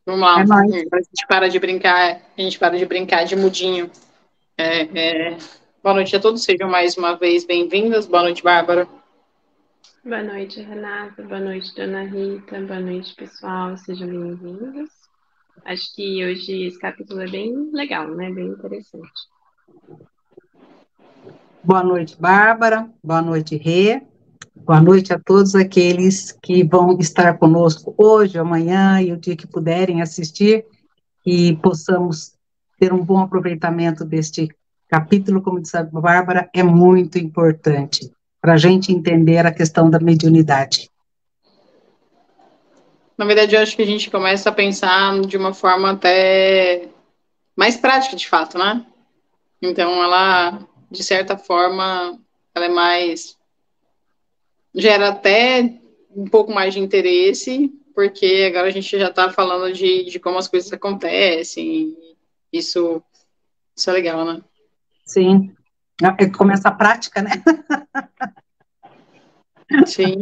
Vamos lá. É nóis. A gente para de brincar de mudinho. Boa noite a todos, sejam mais uma vez bem-vindas. Boa noite, Bárbara. Boa noite, Renata. Boa noite, Dona Rita. Boa noite, pessoal. Sejam bem-vindos. Acho que hoje esse capítulo é bem legal, né? Bem interessante. Boa noite, Bárbara. Boa noite, Rê. Boa noite a todos aqueles que vão estar conosco hoje, amanhã e o dia que puderem assistir, e possamos ter um bom aproveitamento deste capítulo, como disse a Bárbara, é muito importante para a gente entender a questão da mediunidade. Na verdade, eu acho que a gente começa a pensar de uma forma até mais prática, de fato, né? Então, ela, de certa forma, ela é mais... gera até um pouco mais de interesse, porque agora a gente já está falando de como as coisas acontecem. Isso, isso é legal, né? Sim, começa a prática, né? Sim.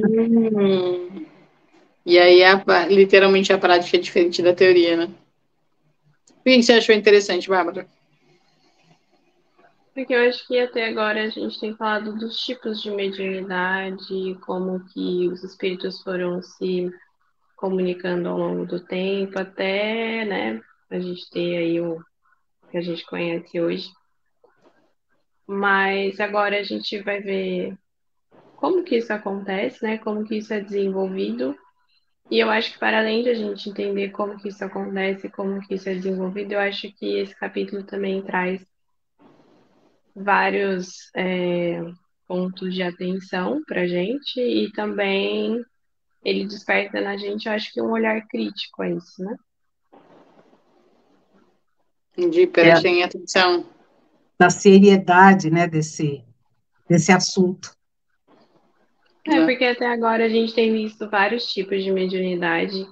E aí, literalmente, a prática é diferente da teoria, né? O que você achou interessante, Bárbara? Porque eu acho que até agora a gente tem falado dos tipos de mediunidade, como que os espíritos foram se comunicando ao longo do tempo, até, né, a gente ter aí o que a gente conhece hoje. Mas agora a gente vai ver como que isso acontece, né? Como que isso é desenvolvido. E eu acho que para além de a gente entender como que isso acontece, como que isso é desenvolvido, eu acho que esse capítulo também traz vários pontos de atenção para a gente e também ele desperta na gente, eu acho que um olhar crítico a isso, né? De É, prestem atenção. da seriedade, né, desse assunto. É, Né? porque até agora a gente tem visto vários tipos de mediunidade.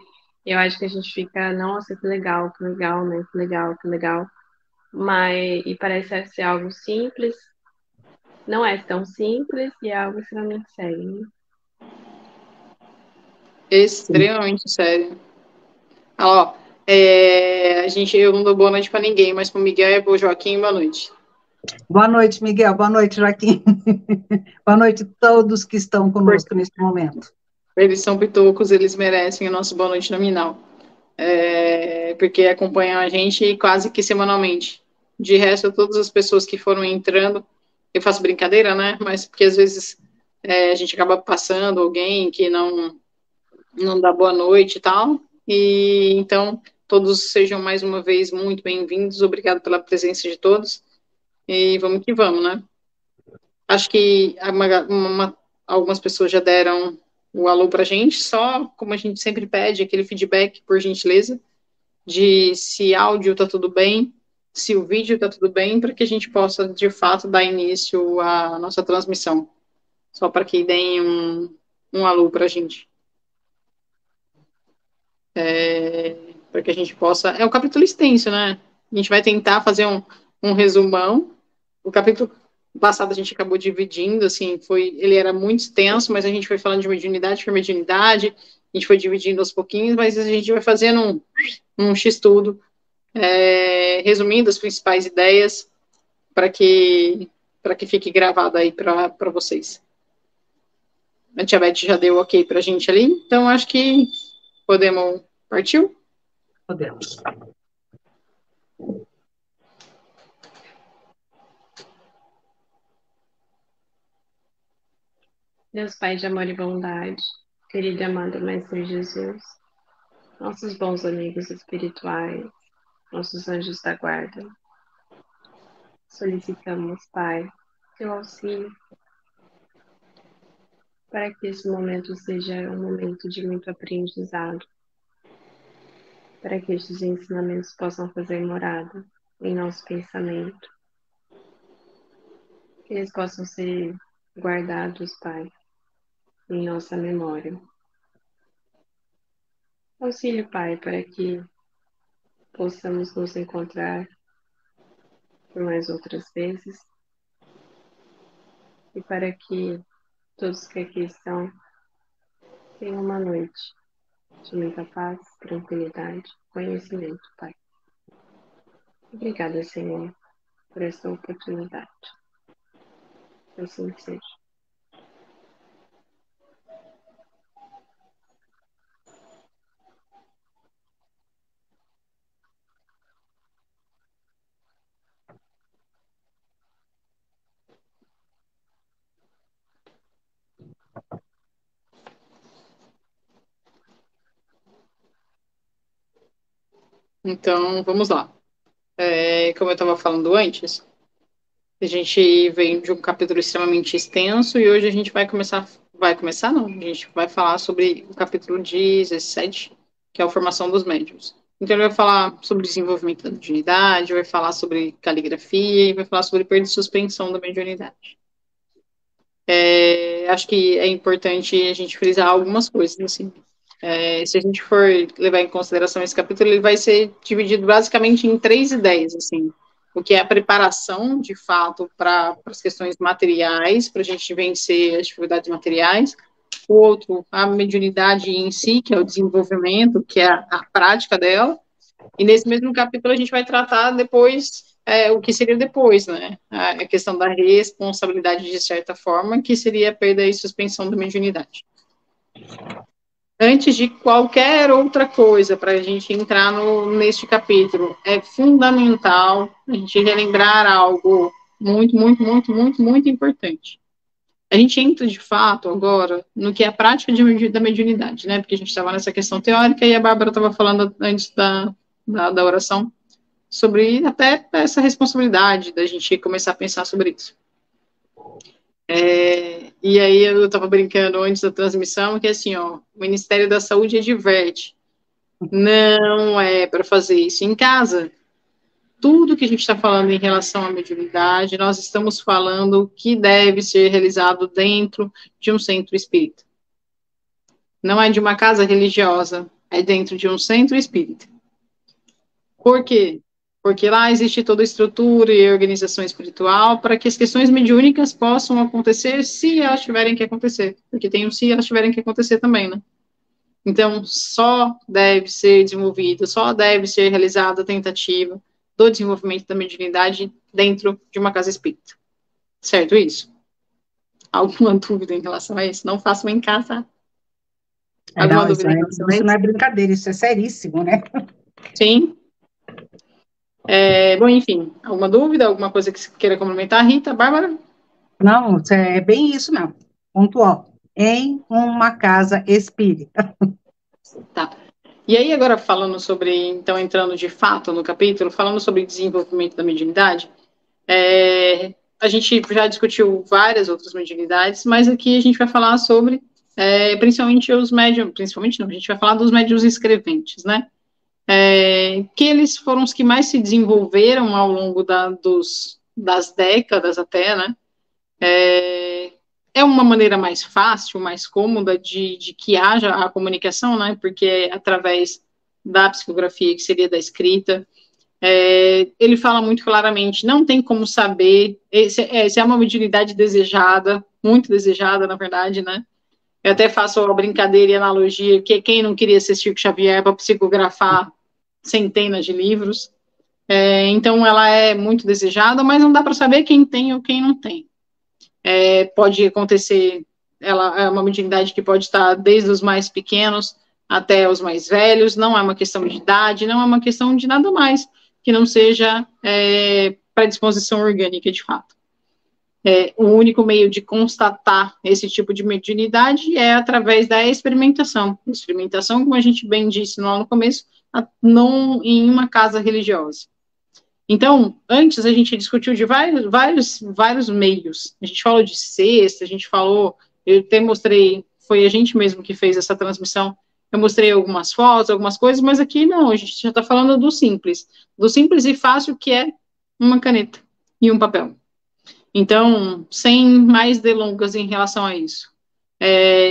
Eu acho que a gente fica, nossa, que legal, né? Que legal, que legal. Mas, e parece ser algo simples, não é tão simples e é algo extremamente sério, né? Sim. Extremamente sério. Ó, eu não dou boa noite para ninguém, mas para o Miguel e para o Joaquim, boa noite. Boa noite, Miguel. Boa noite, Joaquim. Boa noite a todos que estão conosco neste momento. Eles são pitocos, eles merecem o nosso boa noite nominal. Porque acompanham a gente quase que semanalmente. De resto, todas as pessoas que foram entrando, eu faço brincadeira, né? Mas porque às vezes a gente acaba passando alguém que não dá boa noite e tal. E então, todos sejam mais uma vez muito bem-vindos. Obrigado pela presença de todos. E vamos que vamos, né? Acho que algumas pessoas já deram o alô para a gente, só como a gente sempre pede, aquele feedback, por gentileza, de se áudio está tudo bem, se o vídeo está tudo bem, para que a gente possa, de fato, dar início à nossa transmissão. Só para que deem um alô para a gente. Para que a gente possa... É um capítulo extenso, né? A gente vai tentar fazer um resumão. O capítulo passado a gente acabou dividindo, assim, ele era muito extenso, mas a gente foi falando de mediunidade por mediunidade, a gente foi dividindo aos pouquinhos, mas a gente vai fazendo um X-tudo, resumindo as principais ideias para que fique gravado aí para vocês. A Tia Beth já deu ok para a gente ali, então acho que podemos... Partiu? Podemos. Deus Pai de amor e bondade, querido e amado Mestre Jesus, nossos bons amigos espirituais, nossos anjos da guarda, solicitamos, Pai, teu auxílio para que esse momento seja um momento de muito aprendizado, para que estes ensinamentos possam fazer morada em nosso pensamento, que eles possam ser guardados, Pai, em nossa memória. Auxílio, Pai, para que possamos nos encontrar por mais outras vezes e para que todos que aqui estão tenham uma noite de muita paz, tranquilidade, conhecimento, Pai. Obrigada, Senhor, por essa oportunidade. Assim seja. Então, vamos lá. Como eu estava falando antes, a gente vem de um capítulo extremamente extenso e hoje a gente vai começar não, a gente vai falar sobre o capítulo 17, que é a formação dos médiuns. Então ele vai falar sobre desenvolvimento da mediunidade, vai falar sobre caligrafia e vai falar sobre perda e suspensão da mediunidade. Acho que é importante a gente frisar algumas coisas, assim. Se a gente for levar em consideração esse capítulo, ele vai ser dividido basicamente em 3 ideias, assim. O que é a preparação, de fato, para as questões materiais, para a gente vencer as dificuldades materiais. O outro, a mediunidade em si, que é o desenvolvimento, que é a prática dela. E nesse mesmo capítulo a gente vai tratar depois o que seria depois, né? A questão da responsabilidade, de certa forma, que seria a perda e suspensão da mediunidade. Antes de qualquer outra coisa, para a gente entrar neste capítulo, é fundamental a gente relembrar algo muito, muito, muito, muito, muito importante. A gente entra, de fato, agora, no que é a prática da mediunidade, né? Porque a gente estava nessa questão teórica e a Bárbara estava falando antes da oração sobre até essa responsabilidade da gente começar a pensar sobre isso. E aí eu estava brincando antes da transmissão que assim, ó, o Ministério da Saúde adverte, não é para fazer isso em casa. Tudo que a gente está falando em relação à mediunidade, nós estamos falando que deve ser realizado dentro de um centro espírita. Não é de uma casa religiosa, é dentro de um centro espírita. Por quê? Porque lá existe toda a estrutura e organização espiritual para que as questões mediúnicas possam acontecer se elas tiverem que acontecer. Porque tem se elas tiverem que acontecer também, né? Então, só deve ser desenvolvido, só deve ser realizada a tentativa do desenvolvimento da mediunidade dentro de uma casa espírita. Certo isso? Alguma dúvida em relação a isso? Não façam em casa. Alguma dúvida em relação a isso? Isso não é brincadeira, isso é seríssimo, né? Sim. Bom, enfim, alguma dúvida, alguma coisa que você queira complementar, Rita, Bárbara? Não, é bem isso mesmo, pontual. Em uma casa espírita. Tá. E aí, agora falando sobre, então, entrando de fato no capítulo, falando sobre desenvolvimento da mediunidade, a gente já discutiu várias outras mediunidades, mas aqui a gente vai falar sobre, principalmente os médiums, principalmente não, a gente vai falar dos médiuns escreventes, né? Que eles foram os que mais se desenvolveram ao longo das décadas até, né? É uma maneira mais fácil, mais cômoda de que haja a comunicação, né? Porque é através da psicografia, que seria da escrita. Ele fala muito claramente, não tem como saber, se é uma mediunidade desejada, muito desejada, na verdade, né? Eu até faço a brincadeira e analogia, que quem não queria ser Chico Xavier para psicografar centenas de livros. Então, ela é muito desejada, mas não dá para saber quem tem ou quem não tem. Pode acontecer, ela é uma mediunidade que pode estar desde os mais pequenos até os mais velhos, não é uma questão de idade, não é uma questão de nada mais que não seja predisposição orgânica, de fato. O único meio de constatar esse tipo de mediunidade é através da experimentação. Experimentação, como a gente bem disse lá no começo, não em uma casa religiosa. Então, antes a gente discutiu de vários meios. A gente falou de cesta, a gente falou, eu até mostrei, foi a gente mesmo que fez essa transmissão, eu mostrei algumas fotos, algumas coisas, mas aqui não, a gente já está falando do simples e fácil, que é uma caneta e um papel. Então, sem mais delongas em relação a isso.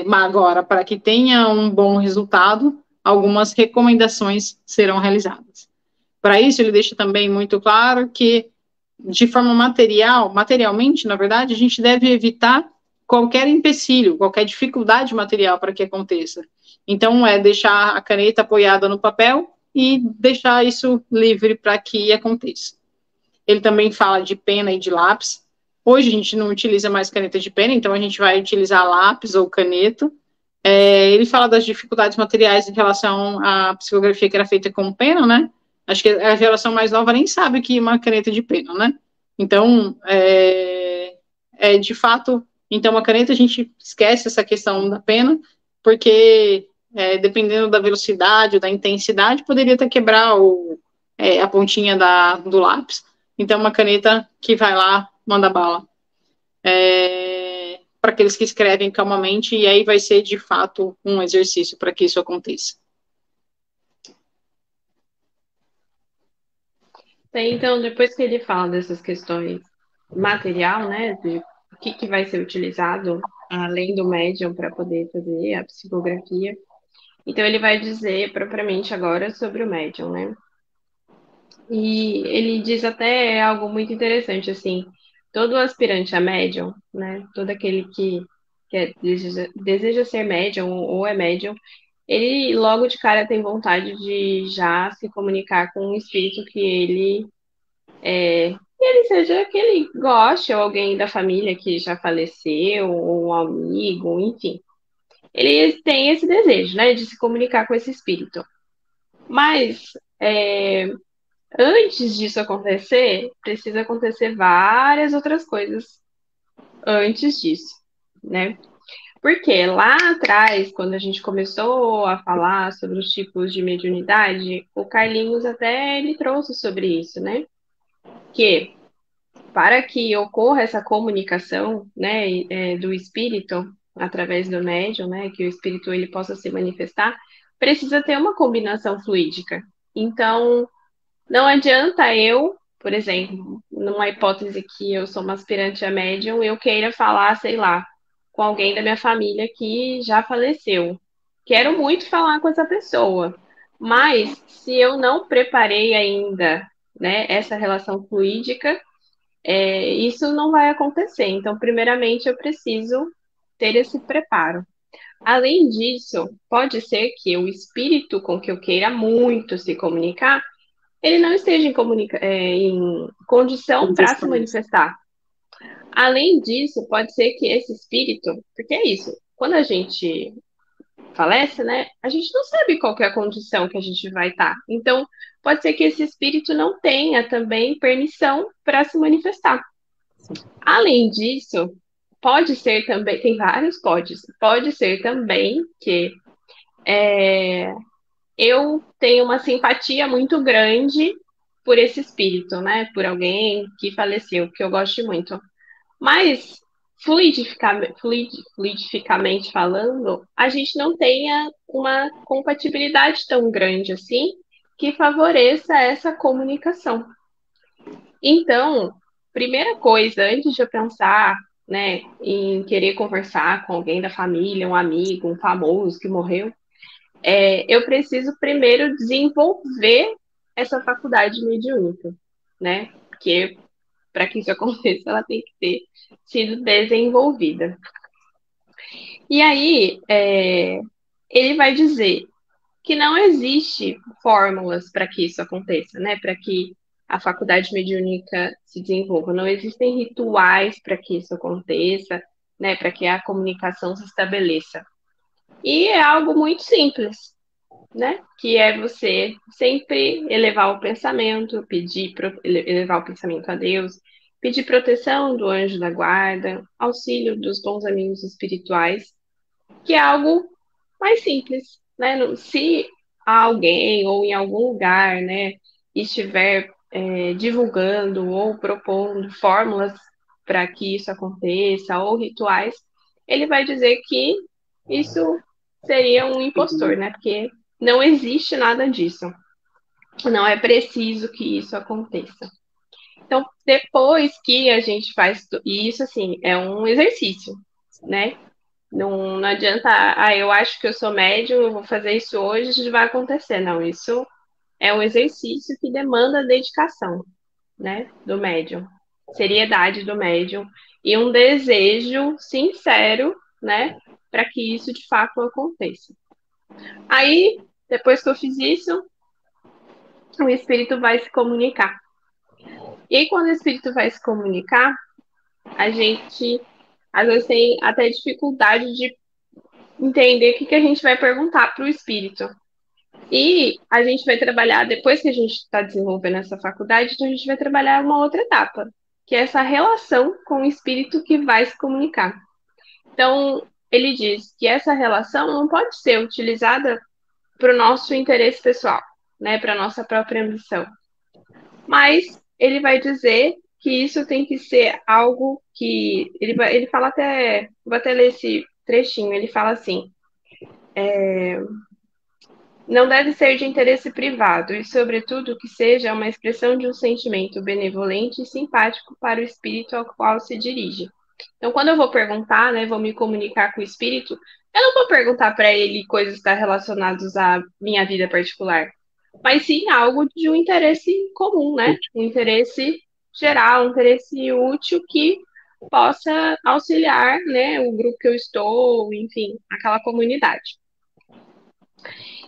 Mas agora, para que tenha um bom resultado, algumas recomendações serão realizadas. Para isso, ele deixa também muito claro que, de forma materialmente, na verdade, a gente deve evitar qualquer empecilho, qualquer dificuldade material para que aconteça. Então, é deixar a caneta apoiada no papel e deixar isso livre para que aconteça. Ele também fala de pena e de lápis. Hoje a gente não utiliza mais caneta de pena, então a gente vai utilizar lápis ou caneta. Ele fala das dificuldades materiais em relação à psicografia que era feita com pena, né? Acho que a geração mais nova nem sabe que é uma caneta de pena, né? Então, de fato, então a caneta a gente esquece essa questão da pena, porque dependendo da velocidade ou da intensidade, poderia até quebrar a pontinha do lápis. Então, uma caneta que vai lá, manda bala. Para aqueles que escrevem calmamente, e aí vai ser, de fato, um exercício para que isso aconteça. Então, depois que ele fala dessas questões material, né, de o que vai ser utilizado além do médium para poder fazer a psicografia, então ele vai dizer propriamente agora sobre o médium, né? E ele diz até algo muito interessante, assim, todo aspirante a médium, né, todo aquele que deseja ser médium ou é médium, ele logo de cara tem vontade de já se comunicar com um espírito que ele seja que ele goste, ou alguém da família que já faleceu, ou um amigo, enfim. Ele tem esse desejo, né, de se comunicar com esse espírito. Mas antes disso acontecer, precisa acontecer várias outras coisas antes disso, né? Porque lá atrás, quando a gente começou a falar sobre os tipos de mediunidade, o Carlinhos até ele trouxe sobre isso, né? Que para que ocorra essa comunicação, né, do espírito através do médium, né, que o espírito ele possa se manifestar, precisa ter uma combinação fluídica. Então, não adianta eu, por exemplo, numa hipótese que eu sou uma aspirante a médium, eu queira falar, sei lá, com alguém da minha família que já faleceu. Quero muito falar com essa pessoa, mas se eu não preparei ainda, né, essa relação fluídica, isso não vai acontecer. Então, primeiramente, eu preciso ter esse preparo. Além disso, pode ser que o espírito com que eu queira muito se comunicar ele não esteja em condição para se manifestar. Além disso, pode ser que esse espírito, porque é isso, quando a gente falece, né, a gente não sabe qual que é a condição que a gente vai estar. Então, pode ser que esse espírito não tenha também permissão para se manifestar. Além disso, pode ser também, tem vários podes, pode ser também que eu tenho uma simpatia muito grande por esse espírito, né? Por alguém que faleceu, que eu gosto muito. Mas, fluidificamente falando, a gente não tenha uma compatibilidade tão grande assim que favoreça essa comunicação. Então, primeira coisa, antes de eu pensar, né, em querer conversar com alguém da família, um amigo, um famoso que morreu, eu preciso primeiro desenvolver essa faculdade mediúnica, né? Porque para que isso aconteça, ela tem que ter sido desenvolvida. E aí, ele vai dizer que não existe fórmulas para que isso aconteça, né? Para que a faculdade mediúnica se desenvolva. Não existem rituais para que isso aconteça, né? Para que a comunicação se estabeleça. E é algo muito simples, né? Que é você sempre elevar o pensamento, elevar o pensamento a Deus, pedir proteção do anjo da guarda, auxílio dos bons amigos espirituais, que é algo mais simples, né? Se alguém ou em algum lugar, né, estiver divulgando ou propondo fórmulas para que isso aconteça ou rituais, ele vai dizer que isso seria um impostor, né? Porque não existe nada disso. Não é preciso que isso aconteça. Então, depois que a gente faz isso, assim, é um exercício, né? Não adianta, eu acho que eu sou médium, eu vou fazer isso hoje, isso vai acontecer. Não, isso é um exercício que demanda dedicação, né, do médium, seriedade do médium e um desejo sincero, né, para que isso de fato aconteça. Aí, depois que eu fiz isso, o espírito vai se comunicar. E aí, quando o espírito vai se comunicar, a gente às vezes tem até dificuldade de entender o que a gente vai perguntar para o espírito. E a gente vai trabalhar, depois que a gente está desenvolvendo essa faculdade, então a gente vai trabalhar uma outra etapa, que é essa relação com o espírito que vai se comunicar. Então, ele diz que essa relação não pode ser utilizada para o nosso interesse pessoal, né, para a nossa própria ambição. Mas ele vai dizer que isso tem que ser algo que. Ele fala até. Vou até ler esse trechinho. Ele fala assim: não deve ser de interesse privado e, sobretudo, que seja uma expressão de um sentimento benevolente e simpático para o espírito ao qual se dirige. Então, quando eu vou perguntar, né, vou me comunicar com o espírito, eu não vou perguntar para ele coisas que estão relacionadas à minha vida particular, mas sim algo de um interesse comum, né? Um interesse geral, um interesse útil que possa auxiliar, né, o grupo que eu estou, enfim, aquela comunidade.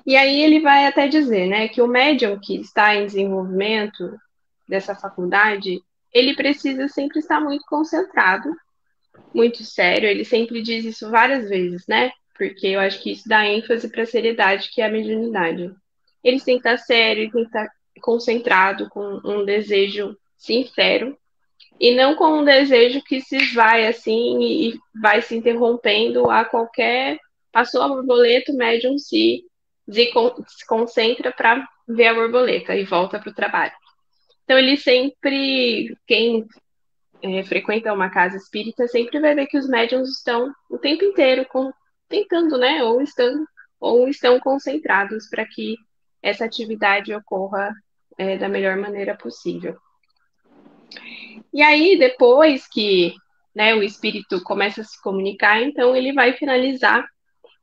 E aí ele vai até dizer, né, que o médium que está em desenvolvimento dessa faculdade, ele precisa sempre estar muito concentrado, muito sério, ele sempre diz isso várias vezes, né? Porque eu acho que isso dá ênfase para a seriedade que é a mediunidade. Eles têm que estar sério, tem que estar concentrado com um desejo sincero e não com um desejo que se vai assim e vai se interrompendo a qualquer passou a borboleta, o médium se concentra para ver a borboleta e volta para o trabalho. Então ele sempre, quem frequenta uma casa espírita, sempre vai ver que os médiums estão o tempo inteiro tentando, né, ou estão concentrados para que essa atividade ocorra da melhor maneira possível. E aí, depois que, né, o espírito começa a se comunicar, então ele vai finalizar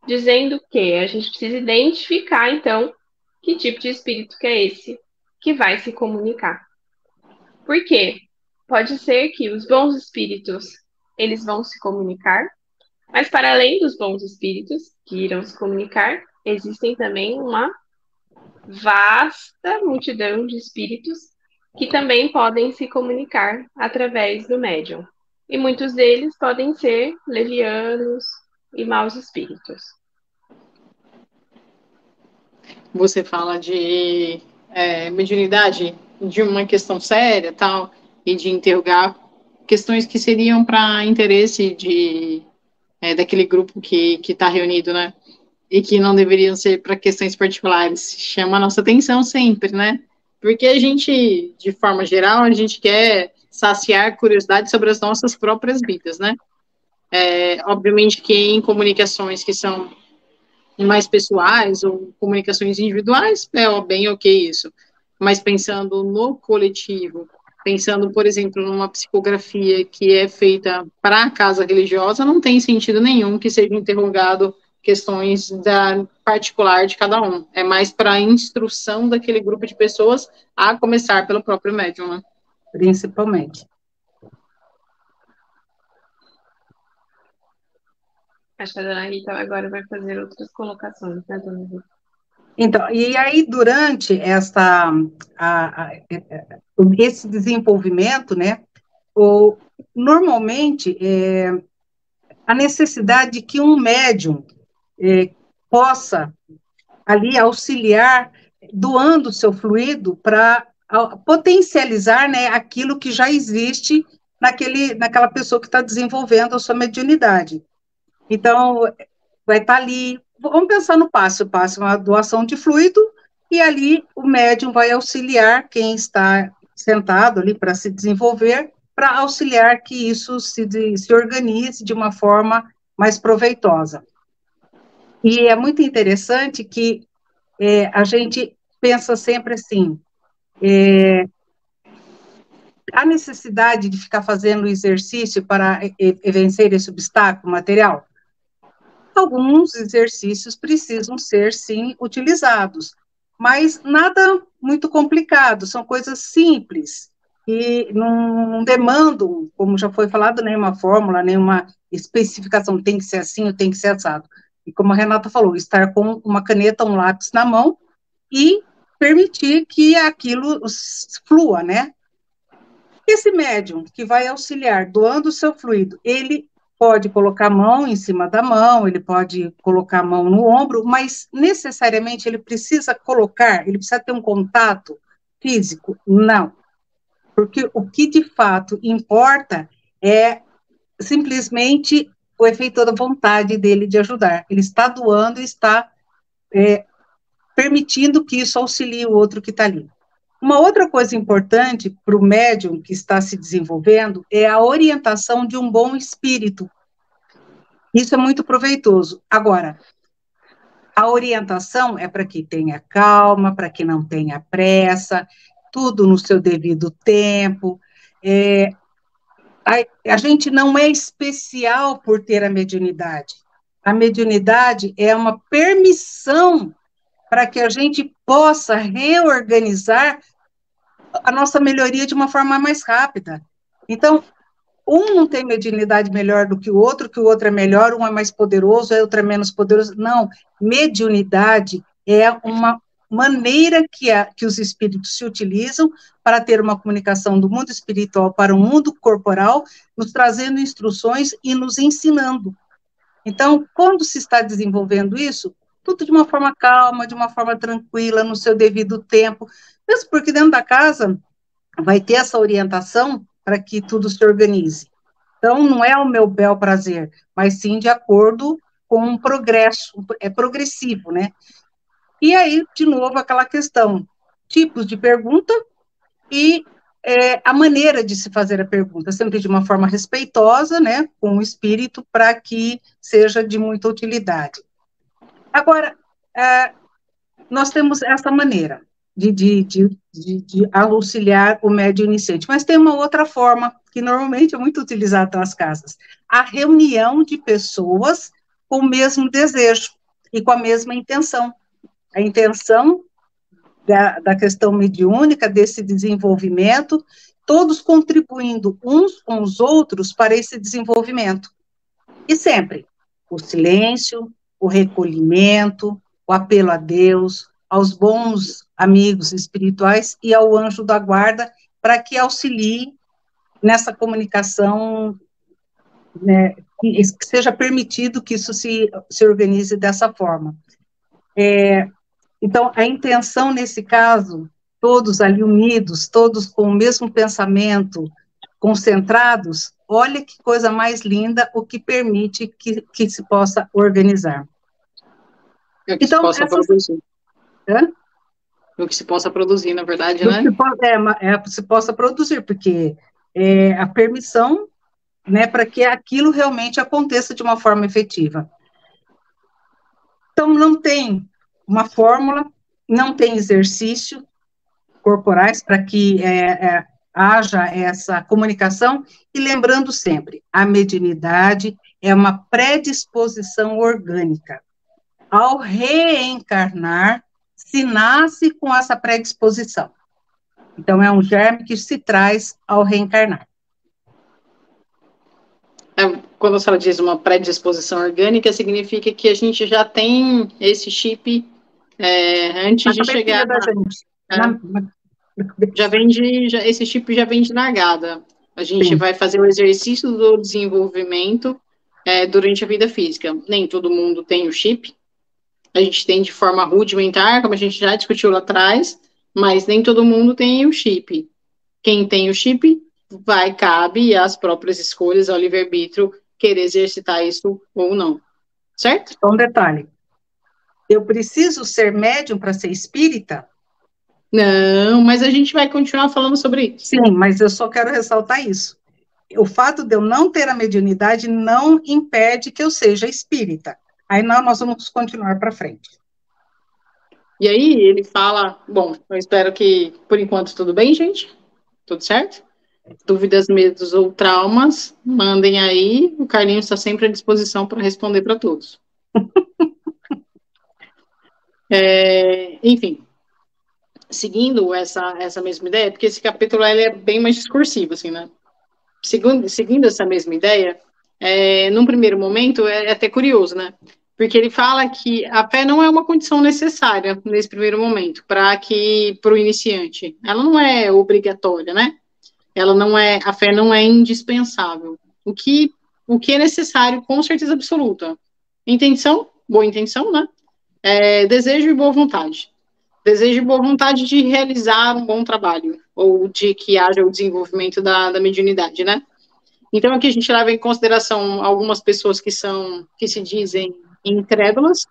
dizendo que a gente precisa identificar, então, que tipo de espírito que é esse que vai se comunicar. Por quê? Pode ser que os bons espíritos, eles vão se comunicar, mas para além dos bons espíritos que irão se comunicar, existem também uma vasta multidão de espíritos que também podem se comunicar através do médium. E muitos deles podem ser levianos e maus espíritos. Você fala de mediunidade de uma questão séria, tal, e de interrogar questões que seriam para interesse daquele grupo que está reunido, né? E que não deveriam ser para questões particulares. Chama a nossa atenção sempre, né? Porque a gente, de forma geral, a gente quer saciar curiosidade sobre as nossas próprias vidas, né? Obviamente que em comunicações que são mais pessoais ou comunicações individuais, é bem ok isso. Mas pensando no coletivo, pensando, por exemplo, numa psicografia que é feita para a casa religiosa, não tem sentido nenhum que seja interrogado questões da particular de cada um. É mais para a instrução daquele grupo de pessoas, a começar pelo próprio médium, né? Principalmente. Acho que a dona Rita agora vai fazer outras colocações, né, dona Rita? Então, e aí, durante esse desenvolvimento, né, normalmente, a necessidade de que um médium possa ali auxiliar, doando o seu fluido para potencializar, né, aquilo que já existe naquela pessoa que está desenvolvendo a sua mediunidade. Então, vai estar ali, vamos pensar no passo, uma doação de fluido, e ali o médium vai auxiliar quem está sentado ali para se desenvolver, para auxiliar que isso se organize de uma forma mais proveitosa. E é muito interessante que a gente pensa sempre assim, a necessidade de ficar fazendo exercício para vencer esse obstáculo material? Alguns exercícios precisam ser, sim, utilizados, mas nada muito complicado, são coisas simples, e não demandam, como já foi falado, nenhuma fórmula, nenhuma especificação, tem que ser assim ou tem que ser assado. e como a Renata falou, estar com uma caneta, um lápis na mão e permitir que aquilo flua, né? Esse médium que vai auxiliar doando o seu fluido, ele pode colocar a mão em cima da mão, ele pode colocar a mão no ombro, mas necessariamente ele precisa colocar, ele precisa ter um contato físico? Não. Porque o que de fato importa é simplesmente o efeito da vontade dele de ajudar. Ele está doando e está permitindo que isso auxilie o outro que está ali. Uma outra coisa importante para o médium que está se desenvolvendo é a orientação de um bom espírito. Isso é muito proveitoso. Agora, a orientação é para que tenha calma, para que não tenha pressa, tudo no seu devido tempo. A gente não é especial por ter a mediunidade. A mediunidade é uma permissão para que a gente possa reorganizar a nossa melhoria de uma forma mais rápida. Então, um não tem mediunidade melhor do que o outro é melhor, um é mais poderoso, o outro é menos poderoso. Não, mediunidade é uma maneira que os espíritos se utilizam para ter uma comunicação do mundo espiritual para o mundo corporal, nos trazendo instruções e nos ensinando. Então, quando se está desenvolvendo isso, tudo de uma forma calma, de uma forma tranquila, no seu devido tempo, mesmo porque dentro da casa vai ter essa orientação para que tudo se organize. Então, não é o meu bel prazer, mas sim de acordo com um progresso, é progressivo, né? E aí, de novo, aquela questão, tipos de pergunta e a maneira de se fazer a pergunta, sempre de uma forma respeitosa, né, com o espírito, para que seja de muita utilidade. Agora, nós temos essa maneira de auxiliar o médium iniciante, mas tem uma outra forma, que normalmente é muito utilizada nas casas, a reunião de pessoas com o mesmo desejo e com a mesma intenção. A intenção da questão mediúnica, desse desenvolvimento, todos contribuindo uns com os outros para esse desenvolvimento. E sempre o silêncio, o recolhimento, o apelo a Deus, aos bons amigos espirituais e ao anjo da guarda, para que auxilie nessa comunicação, né, que seja permitido que isso se organize dessa forma. Então, a intenção, nesse caso, todos ali unidos, todos com o mesmo pensamento, concentrados, olha que coisa mais linda, o que permite que se possa organizar. É o que então, se possa produzir. Hã? O que se possa produzir, na verdade, né? Se possa produzir, porque é a permissão, né, para que aquilo realmente aconteça de uma forma efetiva. Então, não tem uma fórmula, não tem exercício corporais para que haja essa comunicação, e lembrando sempre, a mediunidade é uma predisposição orgânica. Ao reencarnar, se nasce com essa predisposição. Então, é um germe que se traz ao reencarnar. Quando a senhora diz uma predisposição orgânica, significa que a gente já tem esse chip antes de chegar esse chip já vem de largada. A gente Sim. vai fazer o exercício do desenvolvimento durante a vida física. Nem todo mundo tem o chip. A gente tem de forma rudimentar, como a gente já discutiu lá atrás, mas nem todo mundo tem o chip. Quem tem o chip, cabe às próprias escolhas, ao livre-arbítrio, querer exercitar isso ou não. Certo? Um detalhe. Eu preciso ser médium para ser espírita? Não, mas a gente vai continuar falando sobre isso. Sim, mas eu só quero ressaltar isso. O fato de eu não ter a mediunidade não impede que eu seja espírita. Aí nós vamos continuar para frente. E aí ele fala, bom, eu espero que, por enquanto, tudo bem, gente? Tudo certo? Dúvidas, medos ou traumas, mandem aí, o Carlinhos está sempre à disposição para responder para todos. Enfim, seguindo essa mesma ideia, porque esse capítulo ele é bem mais discursivo, assim, né? Seguindo essa mesma ideia, num primeiro momento, é até curioso, né? Porque ele fala que a fé não é uma condição necessária nesse primeiro momento para o iniciante. Ela não é obrigatória, né? Ela não é, a fé não é indispensável. O que é necessário, com certeza absoluta. Intenção, boa intenção, né? Desejo e boa vontade. Desejo e boa vontade de realizar um bom trabalho, ou de que haja o desenvolvimento da mediunidade, né? Então, aqui a gente leva em consideração algumas pessoas que se dizem incrédulas,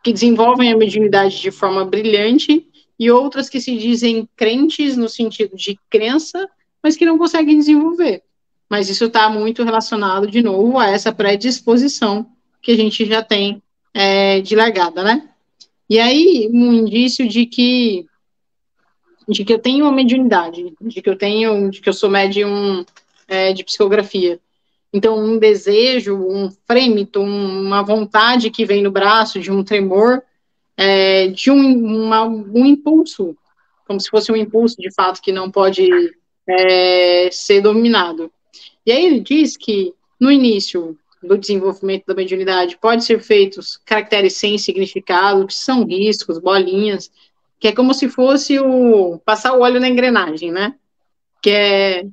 que desenvolvem a mediunidade de forma brilhante, e outras que se dizem crentes no sentido de crença, mas que não conseguem desenvolver. Mas isso está muito relacionado, de novo, a essa predisposição que a gente já tem de largada, né? E aí, um indício de que eu tenho uma mediunidade, de que eu sou médium de psicografia. Então, um desejo, um frêmito, uma vontade que vem no braço, de um tremor, de um impulso, como se fosse um impulso, de fato, que não pode ser dominado. E aí ele diz que, no início do desenvolvimento da mediunidade, pode ser feitos caracteres sem significado, que são riscos, bolinhas, que é como se fosse passar o óleo na engrenagem, né? Que é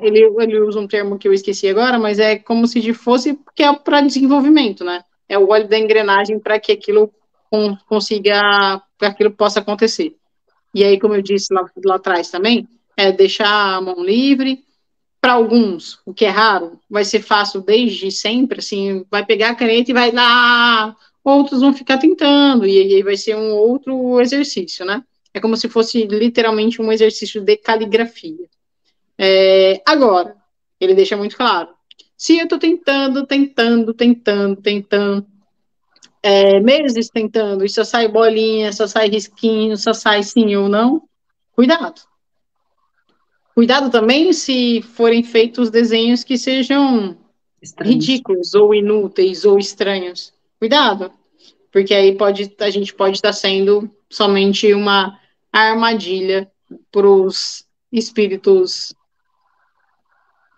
ele usa um termo que eu esqueci agora, mas é como se fosse, que é para desenvolvimento, né? É o óleo da engrenagem para que aquilo para aquilo possa acontecer. E aí, como eu disse lá atrás também, deixar a mão livre. Para alguns, o que é raro, vai ser fácil desde sempre, assim, vai pegar a caneta e vai lá, outros vão ficar tentando, e aí vai ser um outro exercício, né? É como se fosse literalmente um exercício de caligrafia. Agora, ele deixa muito claro, se eu estou tentando, meses tentando, e só sai bolinha, só sai risquinho, só sai sim ou não, cuidado. Cuidado também se forem feitos desenhos que sejam ridículos, ou inúteis, ou estranhos. Cuidado, porque aí a gente pode estar sendo somente uma armadilha para os espíritos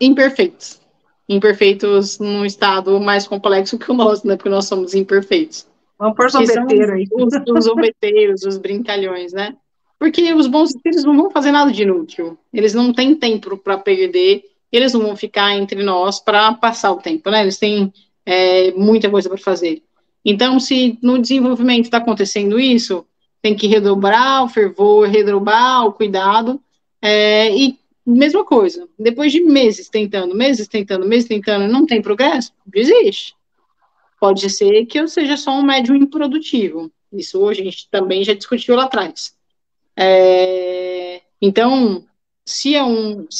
imperfeitos. Imperfeitos num estado mais complexo que o nosso, né? Porque nós somos imperfeitos. Vamos por zombeteiro aí. Os zombeteiros, os brincalhões, né? Porque os bons espíritos não vão fazer nada de inútil. Eles não têm tempo para perder, eles não vão ficar entre nós para passar o tempo, né? Eles têm muita coisa para fazer. Então, se no desenvolvimento está acontecendo isso, tem que redobrar o fervor, redobrar o cuidado, e mesma coisa, depois de meses tentando, não tem progresso, desiste. Pode ser que eu seja só um médium improdutivo. Isso hoje a gente também já discutiu lá atrás. Então, se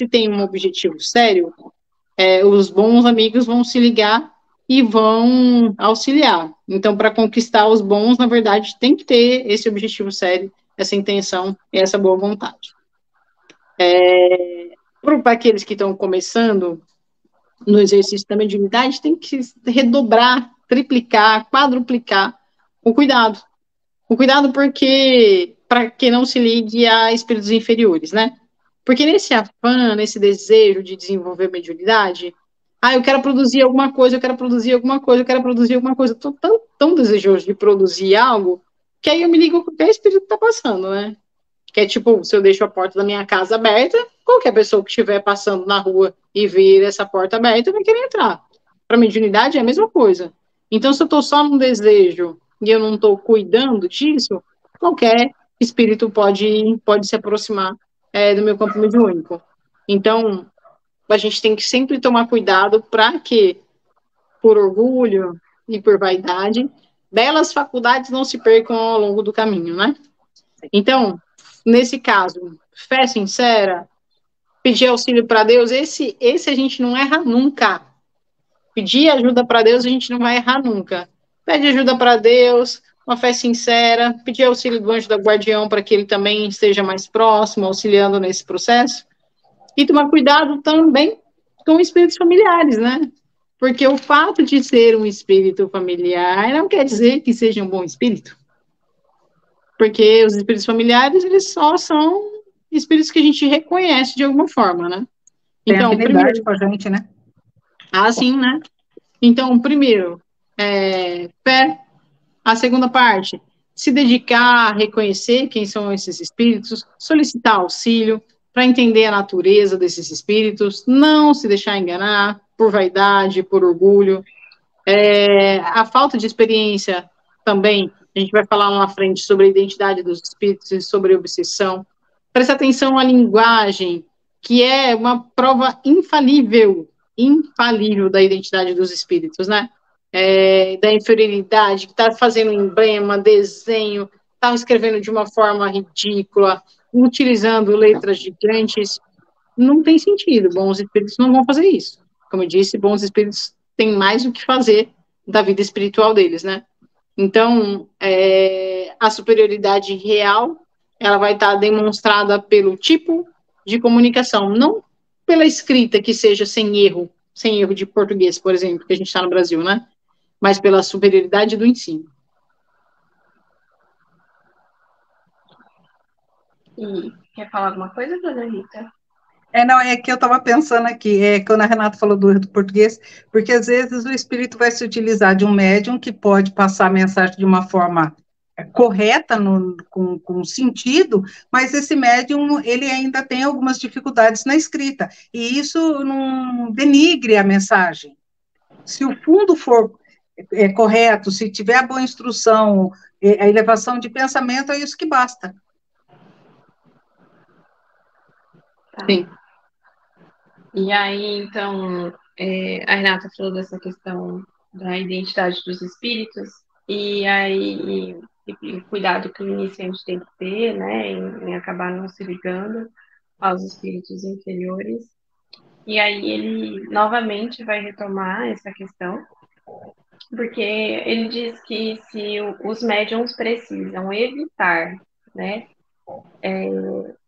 tem um objetivo sério, os bons amigos vão se ligar e vão auxiliar. Então, para conquistar os bons, na verdade, tem que ter esse objetivo sério, essa intenção e essa boa vontade. Para aqueles que estão começando no exercício da mediunidade, tem que redobrar, triplicar, quadruplicar o cuidado. O cuidado para que não se ligue a espíritos inferiores, né? Porque nesse afã, nesse desejo de desenvolver mediunidade, eu quero produzir alguma coisa, estou tão desejoso de produzir algo, que aí eu me ligo com o que o espírito está passando, né? Que é tipo, se eu deixo a porta da minha casa aberta, qualquer pessoa que estiver passando na rua e ver essa porta aberta vai querer entrar. Para a mediunidade é a mesma coisa. Então, se eu estou só num desejo e eu não estou cuidando disso, qualquer espírito pode se aproximar do meu campo mediúnico. Então, a gente tem que sempre tomar cuidado para que, por orgulho e por vaidade, belas faculdades não se percam ao longo do caminho, né? Então, nesse caso, fé sincera, pedir auxílio para Deus, esse a gente não erra nunca. Pedir ajuda para Deus, a gente não vai errar nunca. Pede ajuda para Deus, uma fé sincera, pedir auxílio do anjo da guardião para que ele também esteja mais próximo, auxiliando nesse processo. E tomar cuidado também com espíritos familiares, né? Porque o fato de ser um espírito familiar não quer dizer que seja um bom espírito. Porque os espíritos familiares, eles só são espíritos que a gente reconhece de alguma forma, né? Então, tem afinidade com a gente, né? Sim, né? Então, primeiro, fé. A segunda parte, se dedicar a reconhecer quem são esses espíritos, solicitar auxílio para entender a natureza desses espíritos, não se deixar enganar por vaidade, por orgulho. A falta de experiência também, a gente vai falar lá na frente sobre a identidade dos espíritos e sobre a obsessão. Presta atenção à linguagem, que é uma prova infalível da identidade dos espíritos, né? Da inferioridade, que está fazendo emblema, desenho, está escrevendo de uma forma ridícula, utilizando letras gigantes. Não tem sentido, bons espíritos não vão fazer isso. Como eu disse, bons espíritos têm mais o que fazer da vida espiritual deles, né? Então, a superioridade real, ela vai estar demonstrada pelo tipo de comunicação, não pela escrita que seja sem erro de português, por exemplo, que a gente está no Brasil, né? Mas pela superioridade do ensino. E quer falar alguma coisa, dona Rita? Não, é que eu estava pensando aqui, quando a Renata falou do português, porque às vezes o espírito vai se utilizar de um médium que pode passar a mensagem de uma forma correta, com sentido, mas esse médium, ele ainda tem algumas dificuldades na escrita, e isso não denigre a mensagem. Se o fundo for correto, se tiver a boa instrução, a elevação de pensamento, é isso que basta. Tá. Sim. E aí, então, a Renata falou dessa questão da identidade dos espíritos, e aí o cuidado que o iniciante tem que ter, né, em acabar não se ligando aos espíritos inferiores. E aí ele novamente vai retomar essa questão, porque ele diz que se os médiums precisam evitar, né,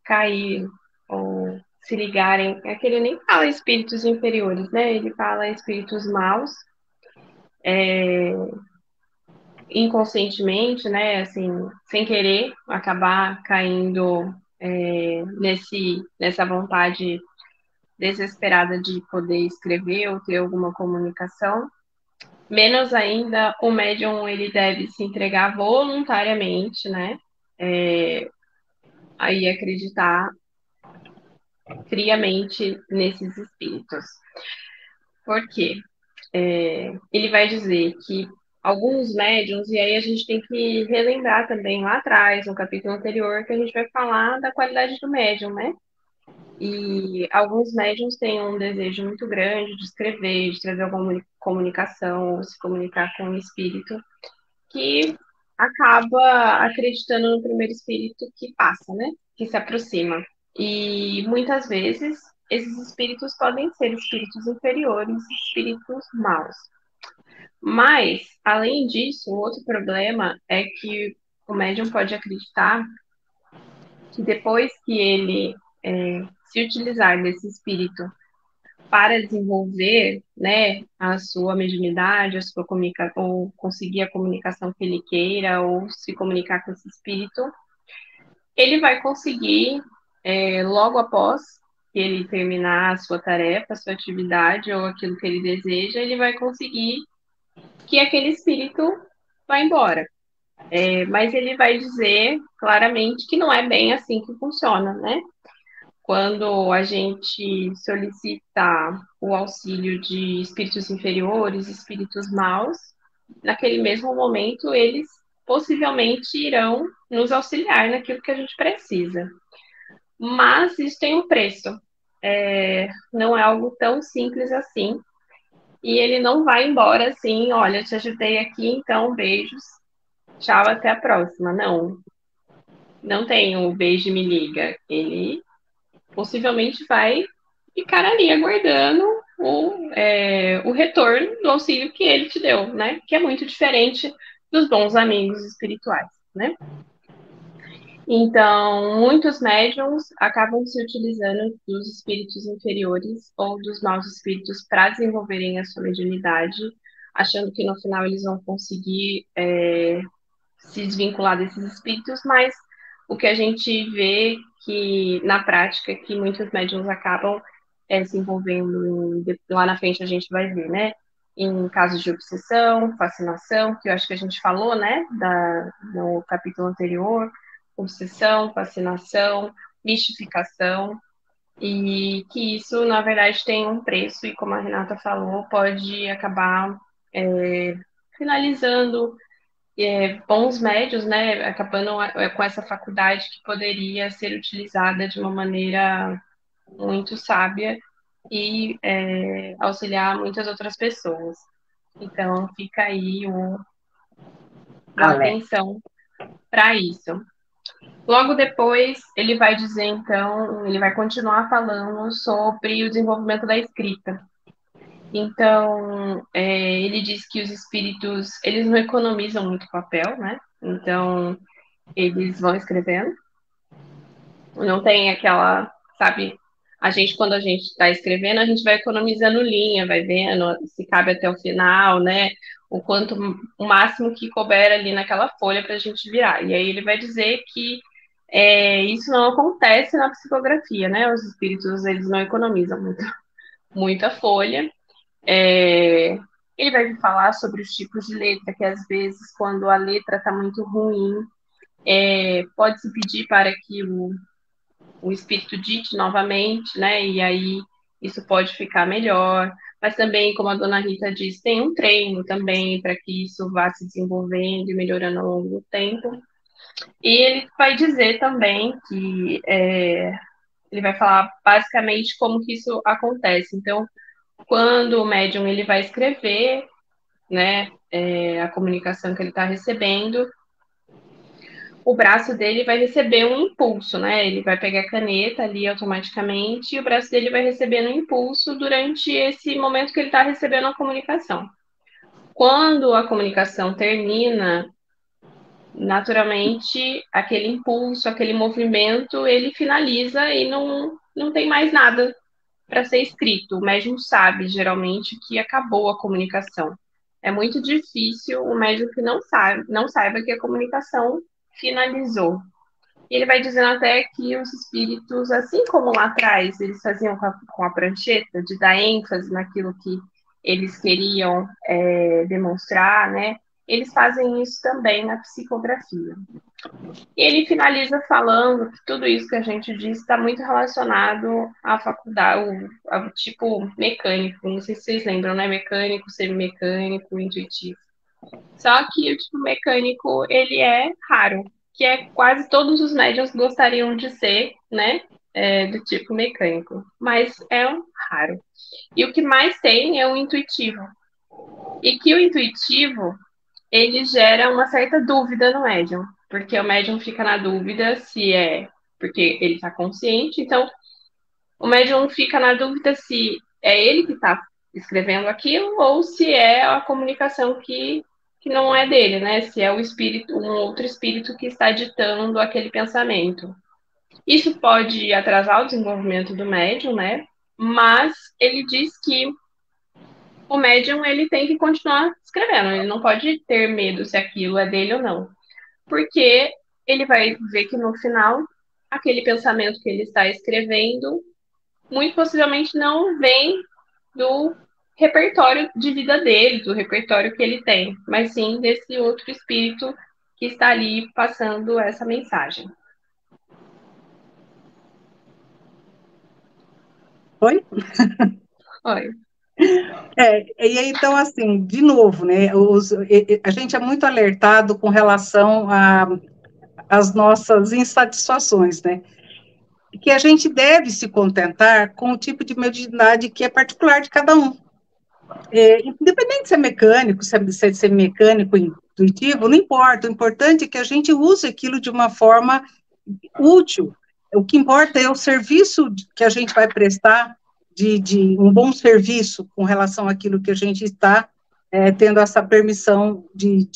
cair ou se ligarem, é que ele nem fala espíritos inferiores, né? Ele fala espíritos maus, inconscientemente, né? Assim, sem querer, acabar caindo nessa vontade desesperada de poder escrever ou ter alguma comunicação. Menos ainda, o médium ele deve se entregar voluntariamente, né? Aí acreditar friamente nesses espíritos. Por quê? Ele vai dizer que alguns médiums, e aí a gente tem que relembrar também lá atrás, no capítulo anterior, que a gente vai falar da qualidade do médium, né? E alguns médiums têm um desejo muito grande de escrever, de trazer alguma comunicação, se comunicar com o espírito, que acaba acreditando no primeiro espírito que passa, né? Que se aproxima. E muitas vezes esses espíritos podem ser espíritos inferiores, espíritos maus. Mas, além disso, o outro problema é que o médium pode acreditar que depois que ele se utilizar desse espírito para desenvolver, né, a sua mediunidade, a sua ou conseguir a comunicação que ele queira, ou se comunicar com esse espírito, ele vai conseguir, logo após que ele terminar a sua tarefa, a sua atividade ou aquilo que ele deseja, ele vai conseguir que aquele espírito vá embora. Mas ele vai dizer claramente que não é bem assim que funciona, né? Quando a gente solicita o auxílio de espíritos inferiores, espíritos maus, naquele mesmo momento eles possivelmente irão nos auxiliar naquilo que a gente precisa. Mas isso tem um preço. Não é algo tão simples assim. E ele não vai embora assim, olha, te ajudei aqui, então beijos, tchau, até a próxima. Não tem o beijo e me liga. Ele possivelmente vai ficar ali aguardando o retorno do auxílio que ele te deu, né? Que é muito diferente dos bons amigos espirituais, né? Então, muitos médiums acabam se utilizando dos espíritos inferiores ou dos maus espíritos para desenvolverem a sua mediunidade, achando que no final eles vão conseguir se desvincular desses espíritos, mas o que a gente vê que na prática que muitos médiums acabam se envolvendo, lá na frente a gente vai ver, né? em casos de obsessão, fascinação, que eu acho que a gente falou, né, no capítulo anterior, obsessão, fascinação, mistificação, e que isso, na verdade, tem um preço, e como a Renata falou, pode acabar finalizando bons médios, né, acabando com essa faculdade que poderia ser utilizada de uma maneira muito sábia e auxiliar muitas outras pessoas. Então, fica aí uma atenção para isso. Logo depois, ele vai dizer, então, ele vai continuar falando sobre o desenvolvimento da escrita. Então, ele diz que os espíritos, eles não economizam muito papel, né? Então, eles vão escrevendo. Não tem aquela, sabe, quando a gente está escrevendo, a gente vai economizando linha, vai vendo se cabe até o final, né? O máximo que couber ali naquela folha para a gente virar. E aí ele vai dizer que isso não acontece na psicografia, né? Os espíritos, eles não economizam muita folha. Ele vai falar sobre os tipos de letra, que às vezes, quando a letra está muito ruim, pode-se pedir para que o espírito dite novamente, né? E aí isso pode ficar melhor. Mas também, como a dona Rita disse, tem um treino também para que isso vá se desenvolvendo e melhorando ao longo do tempo. E ele vai dizer também que ele vai falar basicamente como que isso acontece. Então, quando o médium ele vai escrever, né, a comunicação que ele está recebendo, o braço dele vai receber um impulso, né? Ele vai pegar a caneta ali automaticamente e o braço dele vai receber um impulso durante esse momento que ele está recebendo a comunicação. Quando a comunicação termina, naturalmente, aquele impulso, aquele movimento, ele finaliza e não tem mais nada para ser escrito. O médium sabe, geralmente, que acabou a comunicação. É muito difícil o médium que não saiba que a comunicação finalizou. E ele vai dizendo até que os espíritos, assim como lá atrás eles faziam com a prancheta, de dar ênfase naquilo que eles queriam demonstrar, né? Eles fazem isso também na psicografia. E ele finaliza falando que tudo isso que a gente disse está muito relacionado à faculdade, ao tipo mecânico. Não sei se vocês lembram, né? Mecânico, semimecânico, intuitivo. Só que o tipo mecânico, ele é raro, que é quase todos os médiuns gostariam de ser, né? Do tipo mecânico, mas é raro. E o que mais tem é o intuitivo. E que o intuitivo, ele gera uma certa dúvida no médium, porque o médium fica na dúvida se é porque ele está consciente, então o médium fica na dúvida se é ele que está escrevendo aquilo ou se é a comunicação que não é dele, né? Se é o espírito, um outro espírito que está ditando aquele pensamento. Isso pode atrasar o desenvolvimento do médium, né? Mas ele diz que o médium ele tem que continuar escrevendo, ele não pode ter medo se aquilo é dele ou não, porque ele vai ver que no final aquele pensamento que ele está escrevendo muito possivelmente não vem do repertório de vida dele, do repertório que ele tem, mas sim desse outro espírito que está ali passando essa mensagem. Oi? Oi. E aí, então, assim, de novo, né, a gente é muito alertado com relação às nossas insatisfações, né, que a gente deve se contentar com o tipo de mediunidade que é particular de cada um. Independente de ser mecânico, se é mecânico intuitivo, não importa, o importante é que a gente use aquilo de uma forma útil. O que importa é o serviço que a gente vai prestar, de um bom serviço com relação àquilo que a gente está tendo essa permissão de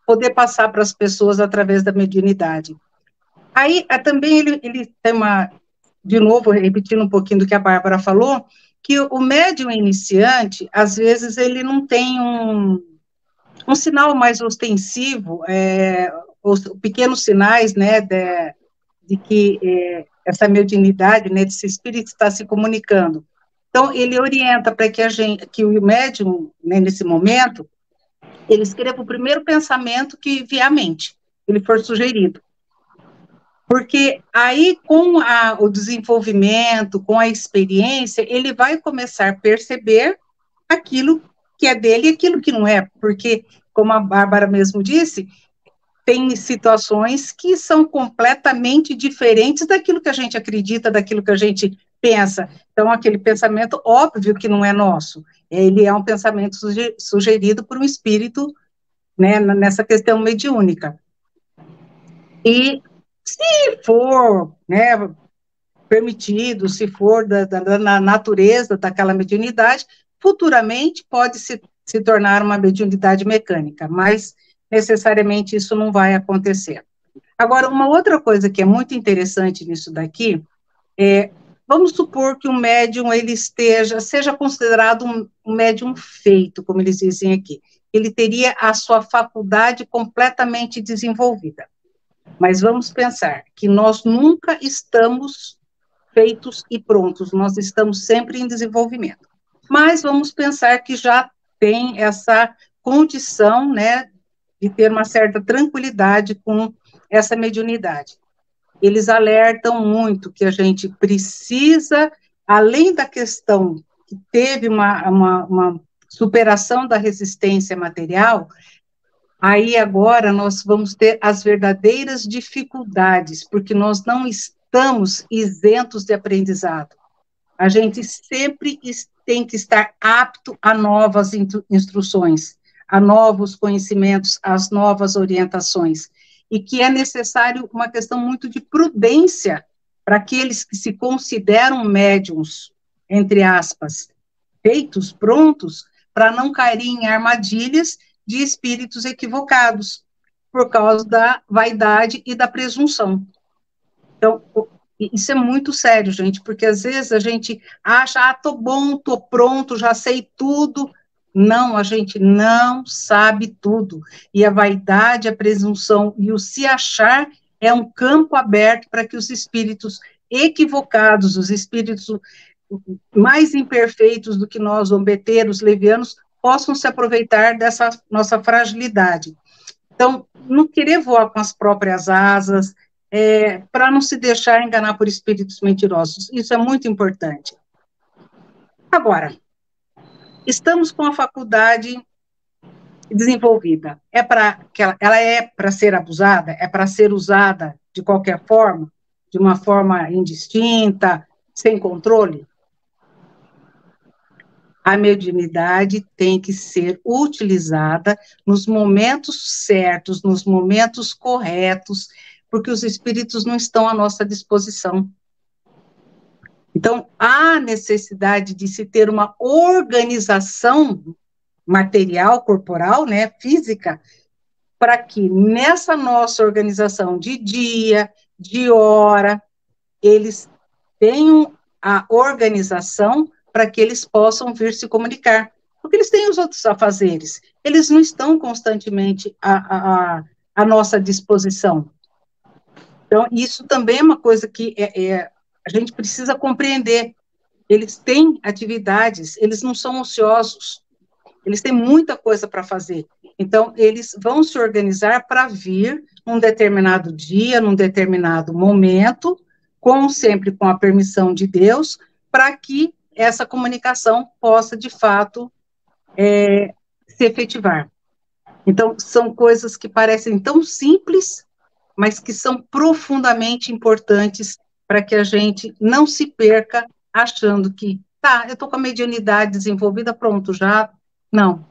poder passar para as pessoas através da mediunidade. Aí, também, ele tem de novo, repetindo um pouquinho do que a Bárbara falou, que o médium iniciante, às vezes, ele não tem um sinal mais ostensivo, os pequenos sinais, né, de que essa mediunidade, né, desse espírito está se comunicando. Então, ele orienta para que o médium, né, nesse momento, ele escreva o primeiro pensamento que vier à mente, ele for sugerido. Porque aí, com o desenvolvimento, com a experiência, ele vai começar a perceber aquilo que é dele e aquilo que não é. Porque, como a Bárbara mesmo disse, tem situações que são completamente diferentes daquilo que a gente acredita, daquilo que a gente pensa. Então, aquele pensamento, óbvio que não é nosso. Ele é um pensamento sugerido por um espírito, né, nessa questão mediúnica. E se for, né, permitido, se for da natureza daquela mediunidade, futuramente pode se tornar uma mediunidade mecânica, mas necessariamente isso não vai acontecer. Agora, uma outra coisa que é muito interessante nisso daqui vamos supor que um médium ele seja considerado um médium feito, como eles dizem aqui. Ele teria a sua faculdade completamente desenvolvida. Mas vamos pensar que nós nunca estamos feitos e prontos, nós estamos sempre em desenvolvimento. Mas vamos pensar que já tem essa condição, né, de ter uma certa tranquilidade com essa mediunidade. Eles alertam muito que a gente precisa, além da questão que teve uma superação da resistência material, aí agora nós vamos ter as verdadeiras dificuldades, porque nós não estamos isentos de aprendizado. A gente sempre tem que estar apto a novas instruções, a novos conhecimentos, às novas orientações, e que é necessário uma questão muito de prudência para aqueles que se consideram médiums, entre aspas, feitos, prontos, para não caírem em armadilhas de espíritos equivocados, por causa da vaidade e da presunção. Então, isso é muito sério, gente, porque às vezes a gente acha, tô bom, tô pronto, já sei tudo. Não, a gente não sabe tudo. E a vaidade, a presunção e o se achar é um campo aberto para que os espíritos equivocados, os espíritos mais imperfeitos do que nós, zombeteiros, levianos, possam se aproveitar dessa nossa fragilidade. Então, não querer voar com as próprias asas, para não se deixar enganar por espíritos mentirosos. Isso é muito importante. Agora, estamos com a faculdade desenvolvida. Ela é para ser abusada? É para ser usada de qualquer forma? De uma forma indistinta, sem controle? A mediunidade tem que ser utilizada nos momentos certos, nos momentos corretos, porque os espíritos não estão à nossa disposição. Então, há necessidade de se ter uma organização material, corporal, né, física, para que nessa nossa organização de dia, de hora, eles tenham a organização para que eles possam vir se comunicar, porque eles têm os outros afazeres, eles não estão constantemente à nossa disposição. Então, isso também é uma coisa que a gente precisa compreender. Eles têm atividades, eles não são ociosos, eles têm muita coisa para fazer. Então, eles vão se organizar para vir num determinado dia, num determinado momento, sempre com a permissão de Deus, para que essa comunicação possa, de fato, se efetivar. Então, são coisas que parecem tão simples, mas que são profundamente importantes para que a gente não se perca achando que, eu estou com a mediunidade desenvolvida, pronto, já. Não,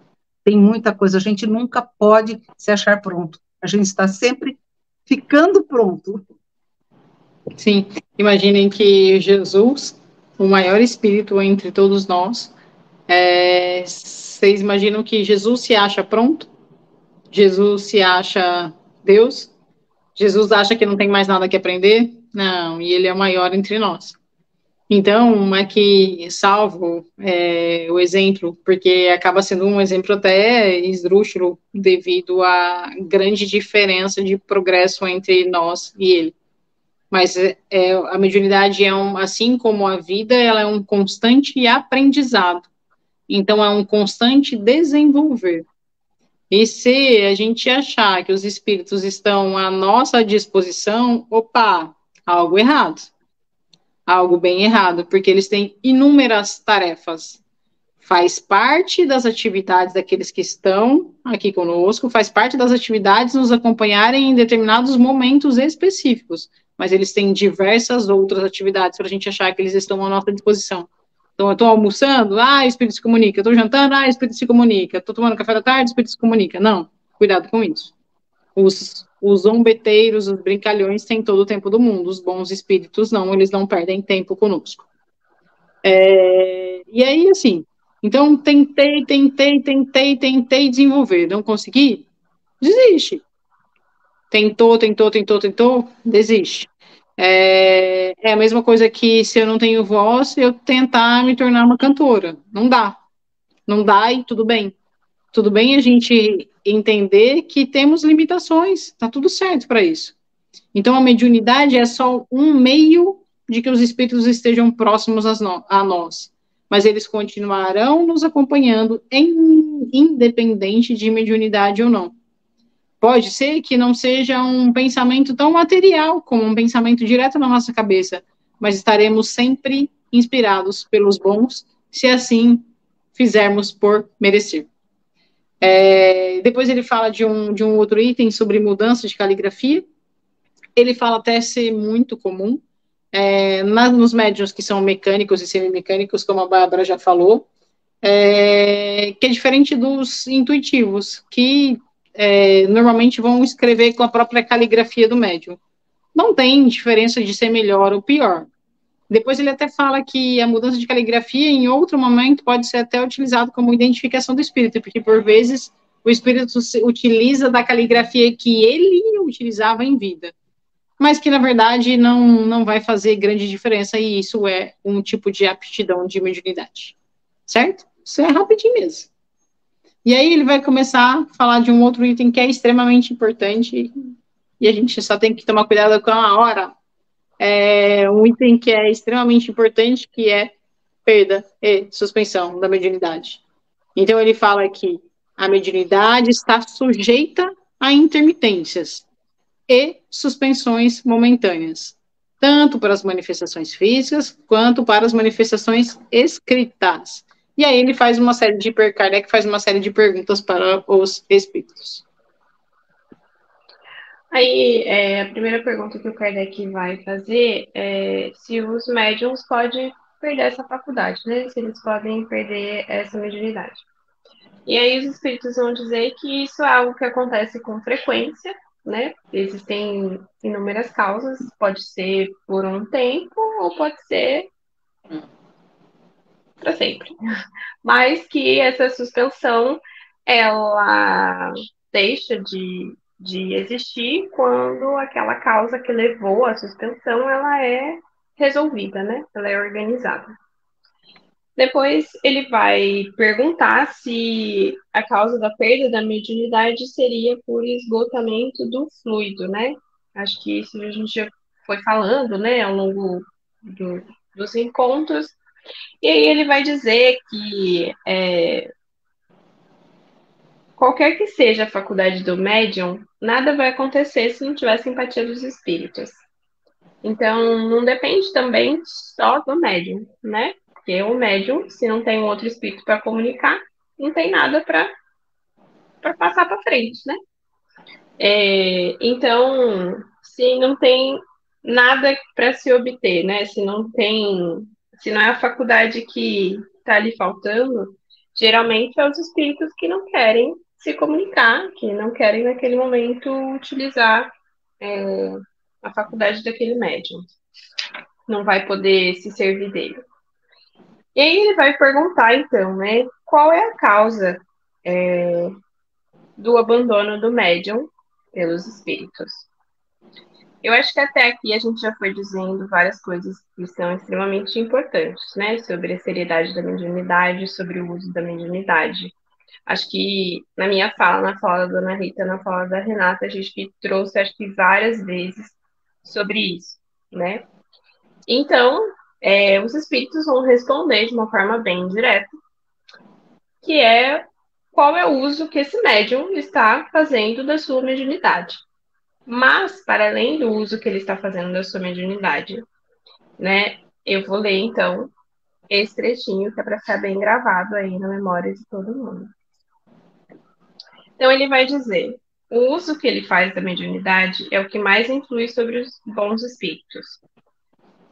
tem muita coisa, a gente nunca pode se achar pronto, a gente está sempre ficando pronto. Sim, imaginem que Jesus, o maior espírito entre todos nós, vocês imaginam que Jesus se acha pronto? Jesus se acha Deus? Jesus acha que não tem mais nada que aprender? Não, e ele é o maior entre nós. Então, é que salvo o exemplo, porque acaba sendo um exemplo até esdrúxulo devido à grande diferença de progresso entre nós e ele. Mas a mediunidade assim como a vida, ela é um constante aprendizado. Então, é um constante desenvolver. E se a gente achar que os espíritos estão à nossa disposição, opa, algo errado. Algo bem errado, porque eles têm inúmeras tarefas. Faz parte das atividades daqueles que estão aqui conosco, faz parte das atividades nos acompanharem em determinados momentos específicos, mas eles têm diversas outras atividades para a gente achar que eles estão à nossa disposição. Então, eu estou almoçando, o espírito se comunica. Eu estou jantando, o espírito se comunica. Estou tomando café da tarde, o espírito se comunica. Não, cuidado com isso. Os zombeteiros, os brincalhões têm todo o tempo do mundo. Os bons espíritos não, eles não perdem tempo conosco. E aí, assim, então tentei desenvolver, não consegui, desiste. Tentou, desiste. É a mesma coisa que se eu não tenho voz, eu tentar me tornar uma cantora. Não dá. Não dá e tudo bem. Tudo bem a gente entender que temos limitações, tá tudo certo para isso. Então, a mediunidade é só um meio de que os espíritos estejam próximos a nós, mas eles continuarão nos acompanhando, independente de mediunidade ou não. Pode ser que não seja um pensamento tão material como um pensamento direto na nossa cabeça, mas estaremos sempre inspirados pelos bons, se assim fizermos por merecer. Depois ele fala de um outro item sobre mudança de caligrafia. Ele fala até ser muito comum nos médiuns que são mecânicos e semimecânicos, como a Bárbara já falou, que é diferente dos intuitivos, que normalmente vão escrever com a própria caligrafia do médium. Não tem diferença de ser melhor ou pior. Depois ele até fala que a mudança de caligrafia, em outro momento, pode ser até utilizado como identificação do espírito, porque, por vezes, o espírito utiliza da caligrafia que ele utilizava em vida, mas que, na verdade, não vai fazer grande diferença, e isso é um tipo de aptidão de mediunidade. Certo? Isso é rapidinho mesmo. E aí ele vai começar a falar de um outro item que é extremamente importante, e a gente só tem que tomar cuidado com a hora. Um item que é extremamente importante, que é perda e suspensão da mediunidade. Então, ele fala que a mediunidade está sujeita a intermitências e suspensões momentâneas, tanto para as manifestações físicas, quanto para as manifestações escritas. E aí ele faz uma série de Kardec faz uma série de perguntas para os espíritos. Aí, a primeira pergunta que o Kardec vai fazer é se os médiums podem perder essa faculdade, né? Se eles podem perder essa mediunidade. E aí os espíritos vão dizer que isso é algo que acontece com frequência, né? Existem inúmeras causas, pode ser por um tempo ou pode ser para sempre. Mas que essa suspensão, ela deixa de existir quando aquela causa que levou à suspensão, ela é resolvida, né? Ela é organizada. Depois ele vai perguntar se a causa da perda da mediunidade seria por esgotamento do fluido, né? Acho que isso a gente já foi falando, né, ao longo dos encontros. E aí ele vai dizer que qualquer que seja a faculdade do médium, nada vai acontecer se não tiver simpatia dos espíritos. Então, não depende também só do médium, né? Porque o médium, se não tem um outro espírito para comunicar, não tem nada para passar para frente, né? Então, se não tem nada para se obter, né? Se não é a faculdade que está ali faltando, geralmente é os espíritos que não querem se comunicar, que não querem naquele momento utilizar a faculdade daquele médium. Não vai poder se servir dele. E aí ele vai perguntar, então, né, qual é a causa do abandono do médium pelos espíritos. Eu acho que até aqui a gente já foi dizendo várias coisas que são extremamente importantes, né, sobre a seriedade da mediunidade, sobre o uso da mediunidade. Acho que na minha fala, na fala da Dona Rita, na fala da Renata, a gente trouxe, acho que várias vezes sobre isso. né? Então, os espíritos vão responder de uma forma bem direta, que é qual é o uso que esse médium está fazendo da sua mediunidade. Mas, para além do uso que ele está fazendo da sua mediunidade, né, eu vou ler, então, esse trechinho que é para ficar bem gravado aí na memória de todo mundo. Então, ele vai dizer: o uso que ele faz da mediunidade é o que mais influi sobre os bons espíritos.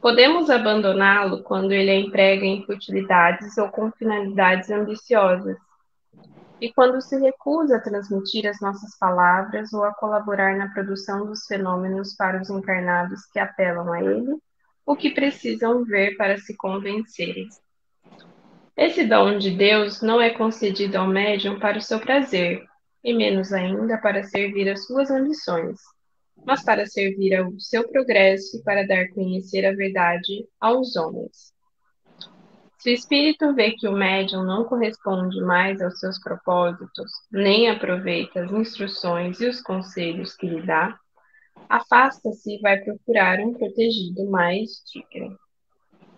Podemos abandoná-lo quando ele a emprega em futilidades ou com finalidades ambiciosas, e quando se recusa a transmitir as nossas palavras ou a colaborar na produção dos fenômenos para os encarnados que apelam a ele, o que precisam ver para se convencerem. Esse dom de Deus não é concedido ao médium para o seu prazer, e menos ainda para servir às suas ambições, mas para servir ao seu progresso e para dar a conhecer a verdade aos homens. Se o espírito vê que o médium não corresponde mais aos seus propósitos, nem aproveita as instruções e os conselhos que lhe dá, afasta-se e vai procurar um protegido mais digno.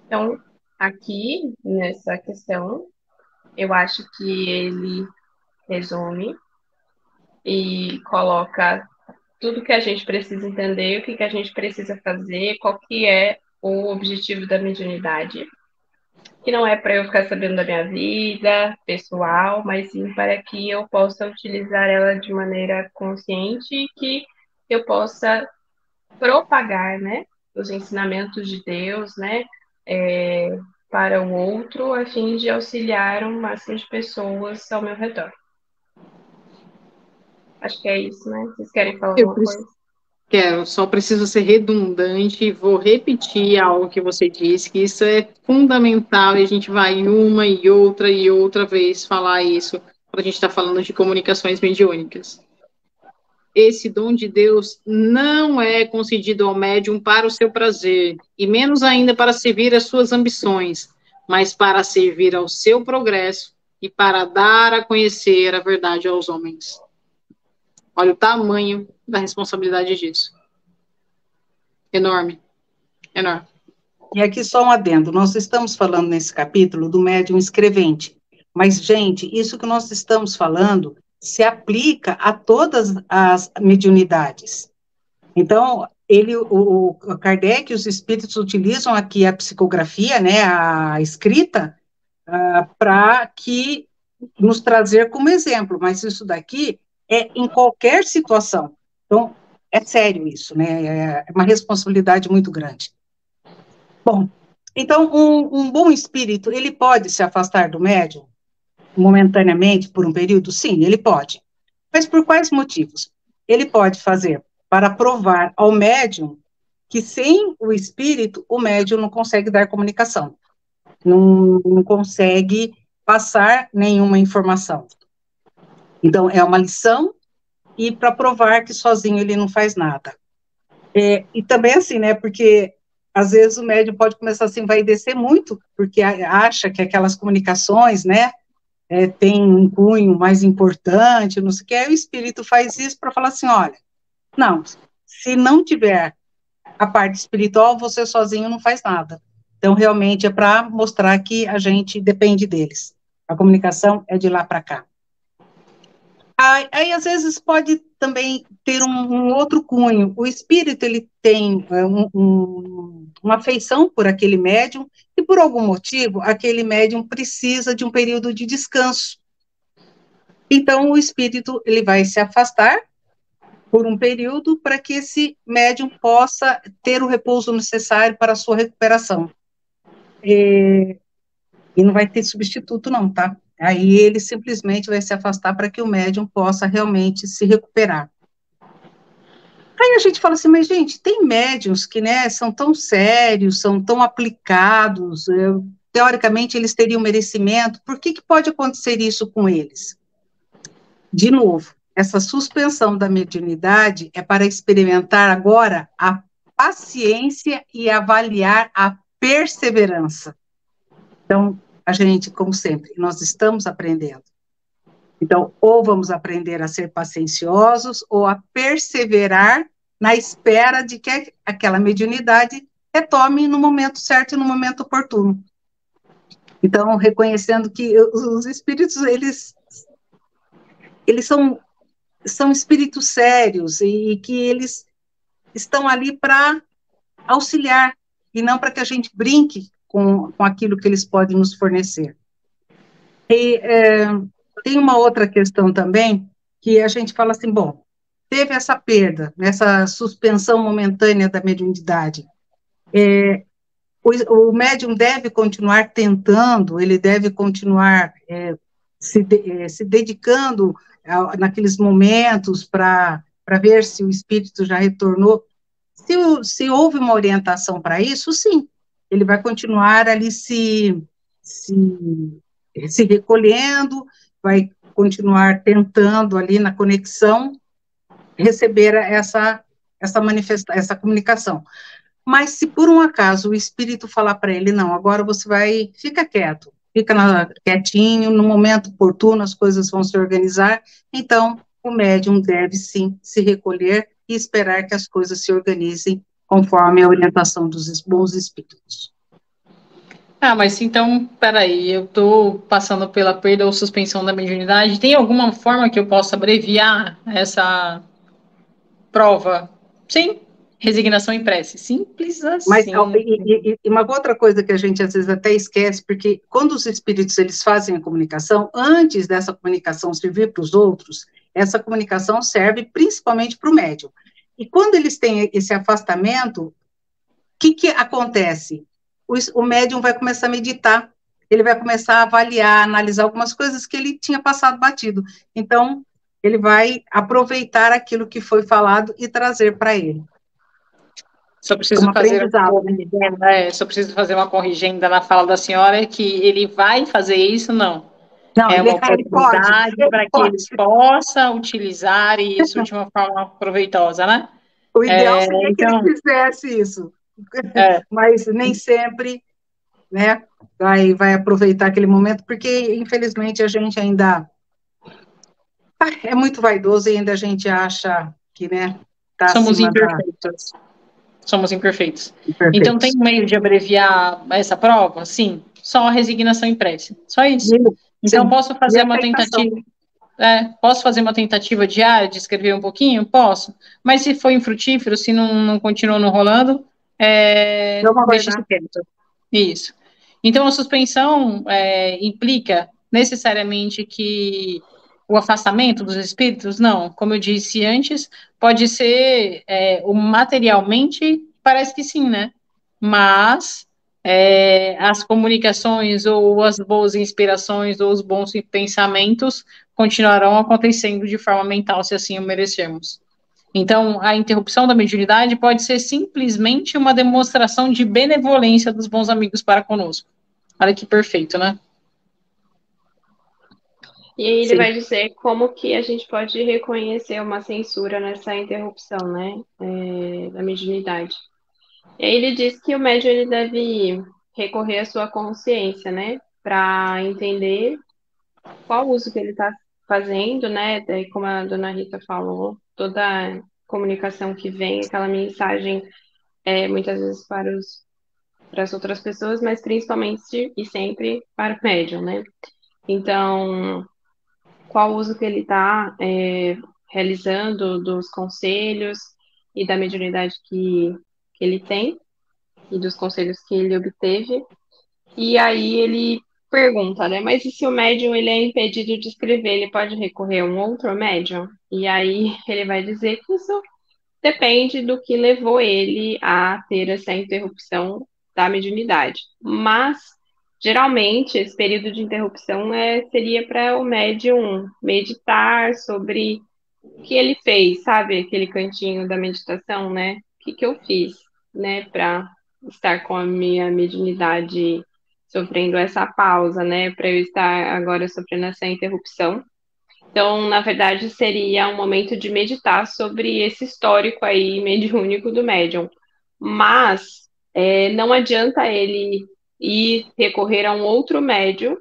Então, aqui, nessa questão, eu acho que ele resume e coloca tudo que a gente precisa entender, o que a gente precisa fazer, qual que é o objetivo da mediunidade, que não é para eu ficar sabendo da minha vida pessoal, mas sim para que eu possa utilizar ela de maneira consciente e que eu possa propagar, né, os ensinamentos de Deus, né, para o outro, a fim de auxiliar um máximo de pessoas ao meu redor. Acho que é isso, né? Vocês querem falar alguma coisa? Quero, só preciso ser redundante e vou repetir algo que você disse, que isso é fundamental e a gente vai uma e outra vez falar isso quando a gente está falando de comunicações mediúnicas. Esse dom de Deus não é concedido ao médium para o seu prazer, e menos ainda para servir às suas ambições, mas para servir ao seu progresso e para dar a conhecer a verdade aos homens. Olha o tamanho da responsabilidade disso. Enorme, enorme. E aqui só um adendo, nós estamos falando nesse capítulo do médium escrevente, mas, gente, isso que nós estamos falando se aplica a todas as mediunidades. Então, o Kardec e os espíritos utilizam aqui a psicografia, né, a escrita, para que nos trazer como exemplo, mas isso daqui é em qualquer situação. Então, é sério isso, né, é uma responsabilidade muito grande. Bom, então, um bom espírito, ele pode se afastar do médium momentaneamente, por um período? Sim, ele pode. Mas por quais motivos? Ele pode fazer para provar ao médium que sem o espírito, o médium não consegue dar comunicação, não consegue passar nenhuma informação. Então, é uma lição e para provar que sozinho ele não faz nada. E também assim, né, porque às vezes o médium pode começar assim, vai descer muito, porque acha que aquelas comunicações, né, tem um cunho mais importante, não sei o que, aí o espírito faz isso para falar assim, olha, não, se não tiver a parte espiritual, você sozinho não faz nada. Então, realmente, é para mostrar que a gente depende deles. A comunicação é de lá para cá. Aí, às vezes, pode também ter um outro cunho. O espírito, ele tem uma afeição por aquele médium, e por algum motivo, aquele médium precisa de um período de descanso. Então, o espírito, ele vai se afastar por um período para que esse médium possa ter o repouso necessário para a sua recuperação. E não vai ter substituto não, tá? Aí ele simplesmente vai se afastar para que o médium possa realmente se recuperar. Aí a gente fala assim, mas gente, tem médiums que, né, são tão sérios, são tão aplicados, teoricamente eles teriam merecimento, por que pode acontecer isso com eles? De novo, essa suspensão da mediunidade é para experimentar agora a paciência e avaliar a perseverança. Então, a gente, como sempre, nós estamos aprendendo. Então, ou vamos aprender a ser pacienciosos, ou a perseverar na espera de que aquela mediunidade retome no momento certo e no momento oportuno. Então, reconhecendo que os espíritos, eles são espíritos sérios e que eles estão ali para auxiliar e não para que a gente brinque com aquilo que eles podem nos fornecer. E tem uma outra questão também, que a gente fala assim, bom, teve essa perda, essa suspensão momentânea da mediunidade. O médium deve continuar tentando, ele deve continuar se dedicando naqueles momentos para ver se o espírito já retornou. Se houve uma orientação para isso, sim, ele vai continuar ali se recolhendo, vai continuar tentando ali na conexão receber essa essa comunicação. Mas se por um acaso o espírito falar para ele, não, agora você fica quieto, quietinho, no momento oportuno as coisas vão se organizar, então o médium deve sim se recolher e esperar que as coisas se organizem conforme a orientação dos bons espíritos. Mas então, peraí, eu estou passando pela perda ou suspensão da mediunidade, tem alguma forma que eu possa abreviar essa prova? Sim, resignação em prece, simples assim. Mas e uma outra coisa que a gente às vezes até esquece, porque quando os espíritos eles fazem a comunicação, antes dessa comunicação servir para os outros, essa comunicação serve principalmente para o médium. E quando eles têm esse afastamento, o que acontece? O médium vai começar a meditar, ele vai começar a avaliar, analisar algumas coisas que ele tinha passado batido. Então, ele vai aproveitar aquilo que foi falado e trazer para ele. Só preciso fazer uma corrigenda na fala da senhora, que ele vai fazer isso, não. Não, é uma oportunidade para que eles possam utilizar isso de uma forma proveitosa, né? O ideal seria que ele fizesse isso, mas nem sempre, né, vai aproveitar aquele momento, porque, infelizmente, a gente ainda é muito vaidoso e ainda a gente acha que, né, tá somos imperfeitos. Somos imperfeitos. Então, tem um meio de abreviar essa prova? Sim, só a resignação em prece, só isso. Então, sim. Posso fazer uma tentativa... posso fazer uma tentativa diária de escrever um pouquinho? Posso. Mas se for infrutífero, se não continua não rolando, deixa isso quieto. Isso. Então, a suspensão implica necessariamente que o afastamento dos espíritos? Não. Como eu disse antes, pode ser materialmente, parece que sim, né? Mas as comunicações ou as boas inspirações ou os bons pensamentos continuarão acontecendo de forma mental, se assim o merecermos. Então, a interrupção da mediunidade pode ser simplesmente uma demonstração de benevolência dos bons amigos para conosco. Olha que perfeito, né? E aí ele vai dizer como que a gente pode reconhecer uma censura nessa interrupção, né, da mediunidade. E aí ele diz que o médium ele deve recorrer à sua consciência, né, para entender qual uso que ele está fazendo, né, daí como a dona Rita falou, toda a comunicação que vem, aquela mensagem, muitas vezes para as outras pessoas, mas principalmente e sempre para o médium, né. Então, qual uso que ele está realizando dos conselhos e da mediunidade que ele tem e dos conselhos que ele obteve. E aí ele pergunta, né? Mas e se o médium ele é impedido de escrever, ele pode recorrer a um outro médium? E aí ele vai dizer que isso depende do que levou ele a ter essa interrupção da mediunidade. Mas geralmente, esse período de interrupção seria para o médium meditar sobre o que ele fez, sabe? Aquele cantinho da meditação, né? O que eu fiz, né? Para estar com a minha mediunidade sofrendo essa pausa, né? Para eu estar agora sofrendo essa interrupção. Então, na verdade, seria um momento de meditar sobre esse histórico aí mediúnico do médium. Mas não adianta ele ir recorrer a um outro médium,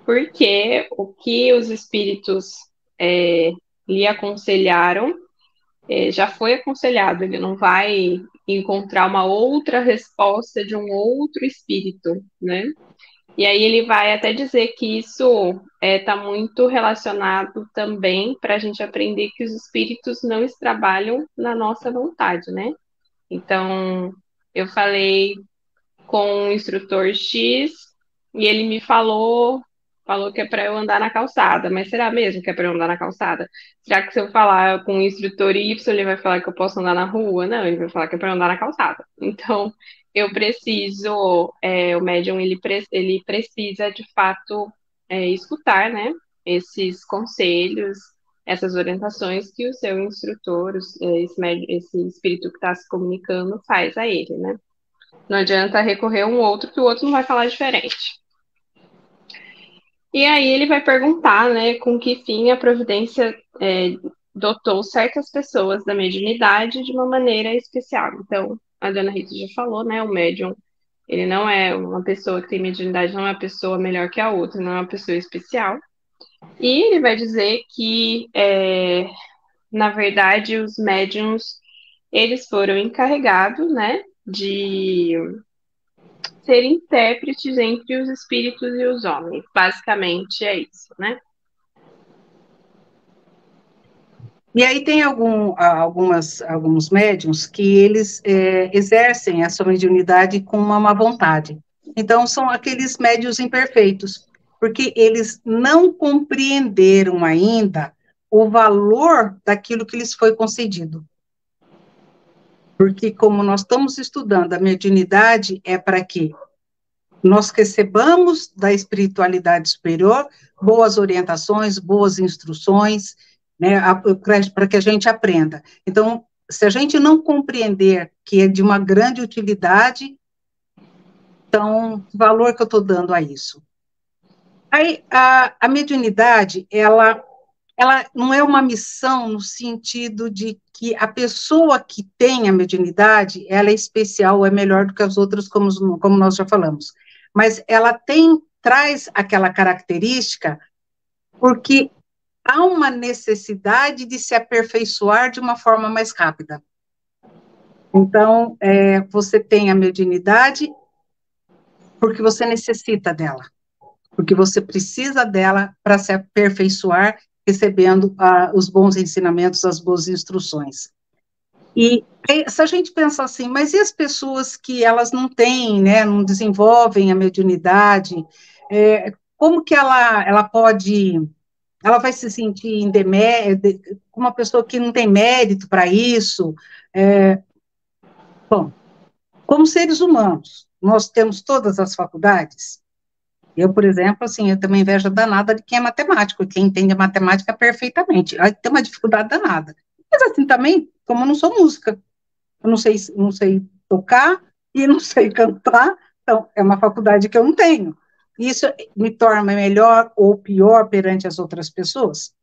porque o que os espíritos lhe aconselharam já foi aconselhado, ele não vai encontrar uma outra resposta de um outro espírito, né? E aí ele vai até dizer que isso está muito relacionado também para a gente aprender que os espíritos não trabalham na nossa vontade, né? Então, eu falei com o instrutor X e ele me falou que é para eu andar na calçada, mas será mesmo que é para eu andar na calçada? Será que se eu falar com o instrutor Y, ele vai falar que eu posso andar na rua? Não, ele vai falar que é para eu andar na calçada. Então, eu preciso, o médium, ele precisa, de fato, escutar, né, esses conselhos, essas orientações que o seu instrutor, esse espírito que está se comunicando, faz a ele, né? Não adianta recorrer a um outro, que o outro não vai falar diferente. E aí ele vai perguntar, né, com que fim a providência dotou certas pessoas da mediunidade de uma maneira especial. Então, a dona Rita já falou, né, o médium, ele não é uma pessoa que tem mediunidade, não é uma pessoa melhor que a outra, não é uma pessoa especial. E ele vai dizer que, na verdade, os médiums, eles foram encarregados, né, de ser intérpretes entre os espíritos e os homens. Basicamente é isso, né? E aí tem alguns médiums que eles exercem a sua mediunidade com uma má vontade. Então, são aqueles médiuns imperfeitos, porque eles não compreenderam ainda o valor daquilo que lhes foi concedido. Porque, como nós estamos estudando, a mediunidade é para quê? Nós recebamos da espiritualidade superior boas orientações, boas instruções, né, para que a gente aprenda. Então, se a gente não compreender que é de uma grande utilidade, então, o valor que eu estou dando a isso. Aí, a mediunidade, ela não é uma missão no sentido de que a pessoa que tem a mediunidade, ela é especial, é melhor do que as outras, como nós já falamos. Mas ela traz aquela característica porque há uma necessidade de se aperfeiçoar de uma forma mais rápida. Então, você tem a mediunidade porque você necessita dela, porque você precisa dela para se aperfeiçoar, recebendo os bons ensinamentos, as boas instruções. E se a gente pensar assim, mas e as pessoas que elas não têm, né, não desenvolvem a mediunidade, como que ela vai se sentir como uma pessoa que não tem mérito para isso? Bom, como seres humanos, nós temos todas as faculdades. Eu, por exemplo, assim, eu tenho uma inveja danada de quem é matemático, quem entende a matemática perfeitamente. Aí tem uma dificuldade danada. Mas assim também, como eu não sou música, eu não sei tocar e não sei cantar, então é uma faculdade que eu não tenho. Isso me torna melhor ou pior perante as outras pessoas?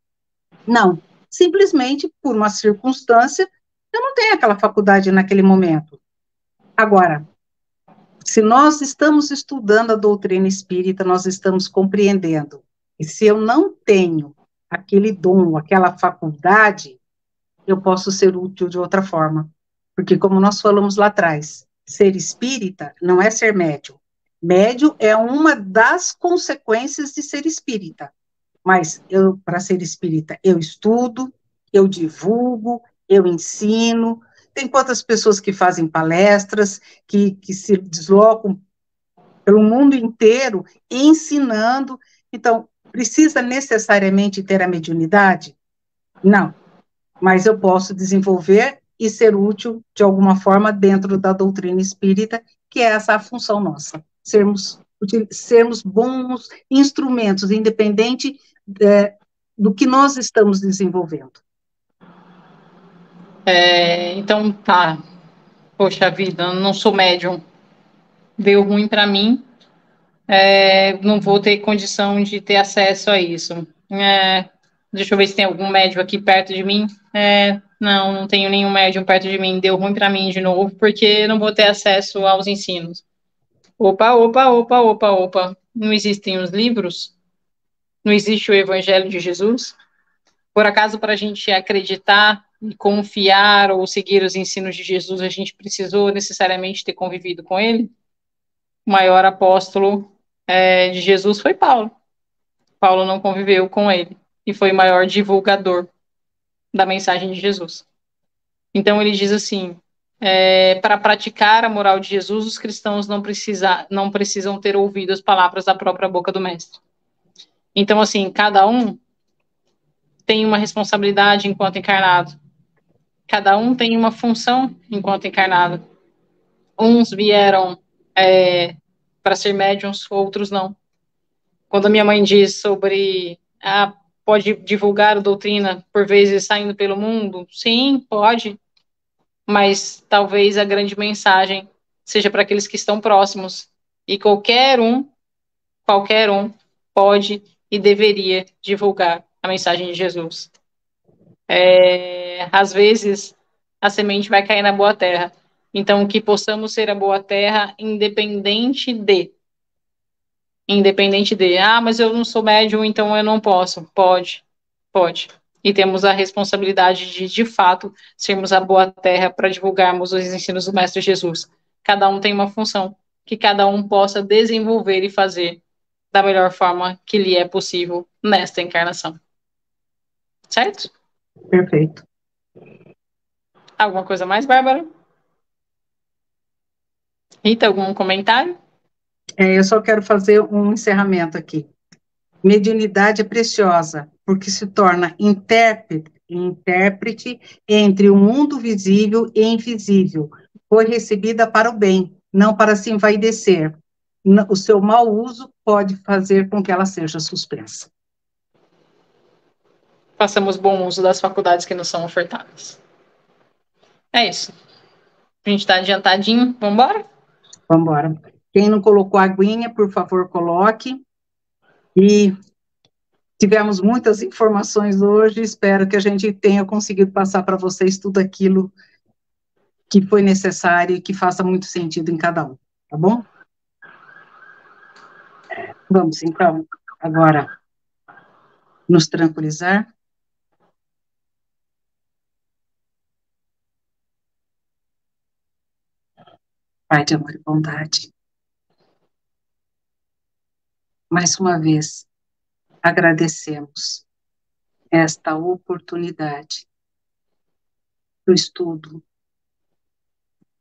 Não. Simplesmente por uma circunstância, eu não tenho aquela faculdade naquele momento. Agora, se nós estamos estudando a doutrina espírita, nós estamos compreendendo. E se eu não tenho aquele dom, aquela faculdade, eu posso ser útil de outra forma. Porque, como nós falamos lá atrás, ser espírita não é ser médium. Médium é uma das consequências de ser espírita. Mas para ser espírita, eu estudo, eu divulgo, eu ensino. Tem quantas pessoas que fazem palestras, que se deslocam pelo mundo inteiro ensinando. Então, precisa necessariamente ter a mediunidade? Não, mas eu posso desenvolver e ser útil de alguma forma dentro da doutrina espírita, que é essa a função nossa, sermos bons instrumentos, independente do que nós estamos desenvolvendo. Então, tá. Poxa vida, eu não sou médium. Deu ruim para mim. Não vou ter condição de ter acesso a isso. Deixa eu ver se tem algum médium aqui perto de mim. Não tenho nenhum médium perto de mim. Deu ruim para mim de novo, porque não vou ter acesso aos ensinos. Opa. Não existem os livros? Não existe o Evangelho de Jesus? Por acaso, para a gente acreditar confiar ou seguir os ensinos de Jesus, a gente precisou necessariamente ter convivido com ele. O maior apóstolo de Jesus foi Paulo. Paulo não conviveu com ele e foi o maior divulgador da mensagem de Jesus. Então ele diz assim, para praticar a moral de Jesus, os cristãos não precisam ter ouvido as palavras da própria boca do mestre. Então, assim, cada um tem uma responsabilidade enquanto encarnado. Cada um tem uma função enquanto encarnado. Uns vieram para ser médiums, outros não. Quando a minha mãe diz sobre pode divulgar a doutrina por vezes saindo pelo mundo, sim, pode, mas talvez a grande mensagem seja para aqueles que estão próximos. E qualquer um pode e deveria divulgar a mensagem de Jesus. Às vezes, a semente vai cair na boa terra. Então, que possamos ser a boa terra, independente de, mas eu não sou médium, então eu não posso. Pode. E temos a responsabilidade de fato, sermos a boa terra para divulgarmos os ensinos do Mestre Jesus. Cada um tem uma função que cada um possa desenvolver e fazer da melhor forma que lhe é possível nesta encarnação. Certo? Perfeito. Alguma coisa mais, Bárbara? Rita, algum comentário? Eu só quero fazer um encerramento aqui. Mediunidade é preciosa, porque se torna intérprete entre o mundo visível e invisível. Foi recebida para o bem, não para se envaidecer. O seu mau uso pode fazer com que ela seja suspensa. Façamos bom uso das faculdades que nos são ofertadas. É isso. A gente está adiantadinho. Vamos embora? Vamos embora. Quem não colocou a aguinha, por favor, coloque. E tivemos muitas informações hoje, espero que a gente tenha conseguido passar para vocês tudo aquilo que foi necessário e que faça muito sentido em cada um, tá bom? Vamos, então, agora nos tranquilizar. Pai de amor e bondade, mais uma vez, agradecemos esta oportunidade do estudo,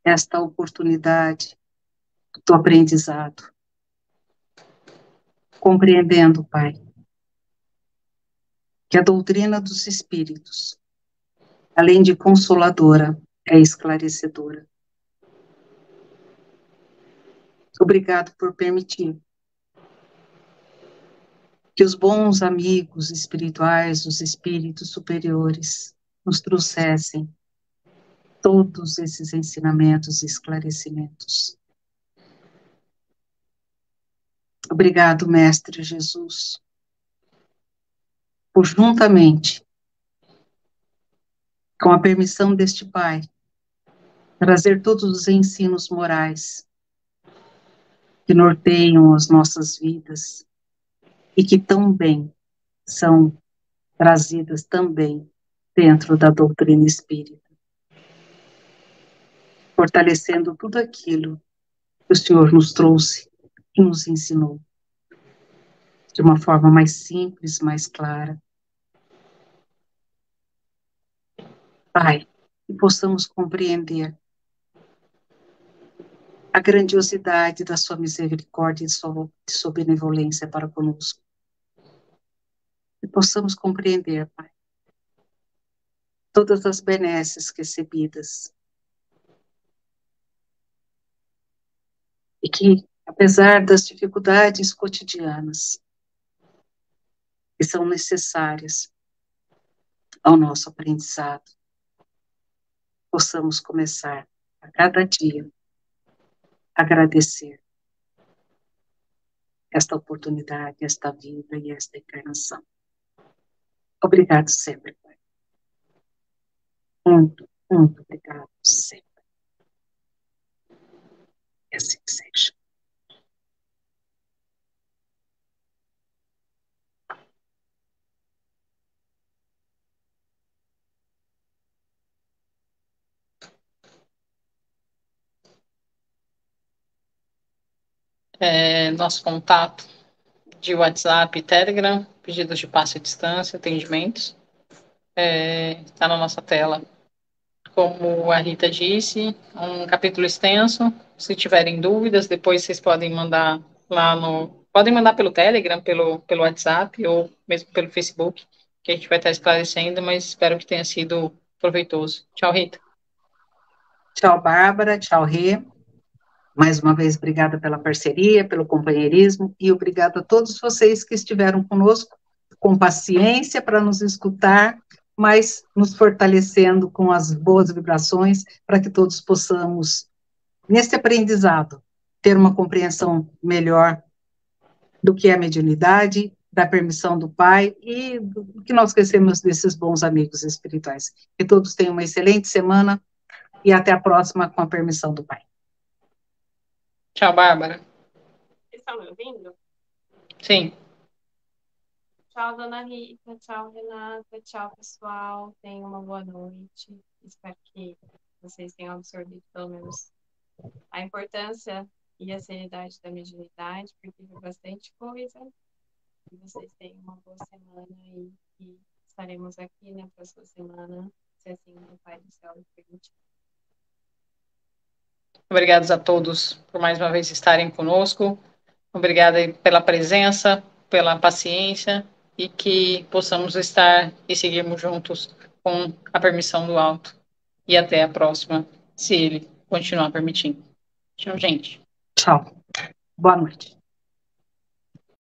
esta oportunidade do aprendizado, compreendendo, Pai, que a doutrina dos espíritos, além de consoladora, é esclarecedora. Obrigado por permitir que os bons amigos espirituais, os espíritos superiores, nos trouxessem todos esses ensinamentos e esclarecimentos. Obrigado, Mestre Jesus, por juntamente, com a permissão deste Pai, trazer todos os ensinos morais que norteiam as nossas vidas e que tão bem são trazidas também dentro da doutrina espírita, fortalecendo tudo aquilo que o Senhor nos trouxe e nos ensinou de uma forma mais simples, mais clara. Pai, que possamos compreender a grandiosidade da sua misericórdia e de sua benevolência para conosco. Que possamos compreender, Pai, todas as benesses recebidas. E que, apesar das dificuldades cotidianas, que são necessárias ao nosso aprendizado, possamos começar a cada dia a agradecer esta oportunidade, esta vida e esta encarnação. Obrigado sempre, Pai. Muito, muito obrigado sempre. Que assim seja. nosso contato de WhatsApp e Telegram, pedidos de passe à distância, atendimentos. Está na nossa tela. Como a Rita disse, um capítulo extenso. Se tiverem dúvidas, depois vocês podem mandar lá no. Podem mandar pelo Telegram, pelo WhatsApp ou mesmo pelo Facebook, que a gente vai estar esclarecendo, mas espero que tenha sido proveitoso. Tchau, Rita. Tchau, Bárbara. Tchau, Rê. Mais uma vez, obrigada pela parceria, pelo companheirismo e obrigada a todos vocês que estiveram conosco com paciência para nos escutar, mas nos fortalecendo com as boas vibrações para que todos possamos, neste aprendizado, ter uma compreensão melhor do que é a mediunidade, da permissão do Pai e do que nós crescemos desses bons amigos espirituais. Que todos tenham uma excelente semana e até a próxima com a permissão do Pai. Tchau, Bárbara. Vocês estão me ouvindo? Sim. Tchau, dona Rita. Tchau, Renata. Tchau, pessoal. Tenham uma boa noite. Espero que vocês tenham absorvido pelo menos a importância e a seriedade da mediunidade, porque é bastante coisa. Que vocês tenham uma boa semana e estaremos aqui na próxima semana, se assim o Pai do Céu permitir. Obrigados a todos por mais uma vez estarem conosco. Obrigada pela presença, pela paciência e que possamos estar e seguirmos juntos com a permissão do alto. E até a próxima, se ele continuar permitindo. Tchau, gente. Tchau. Boa noite.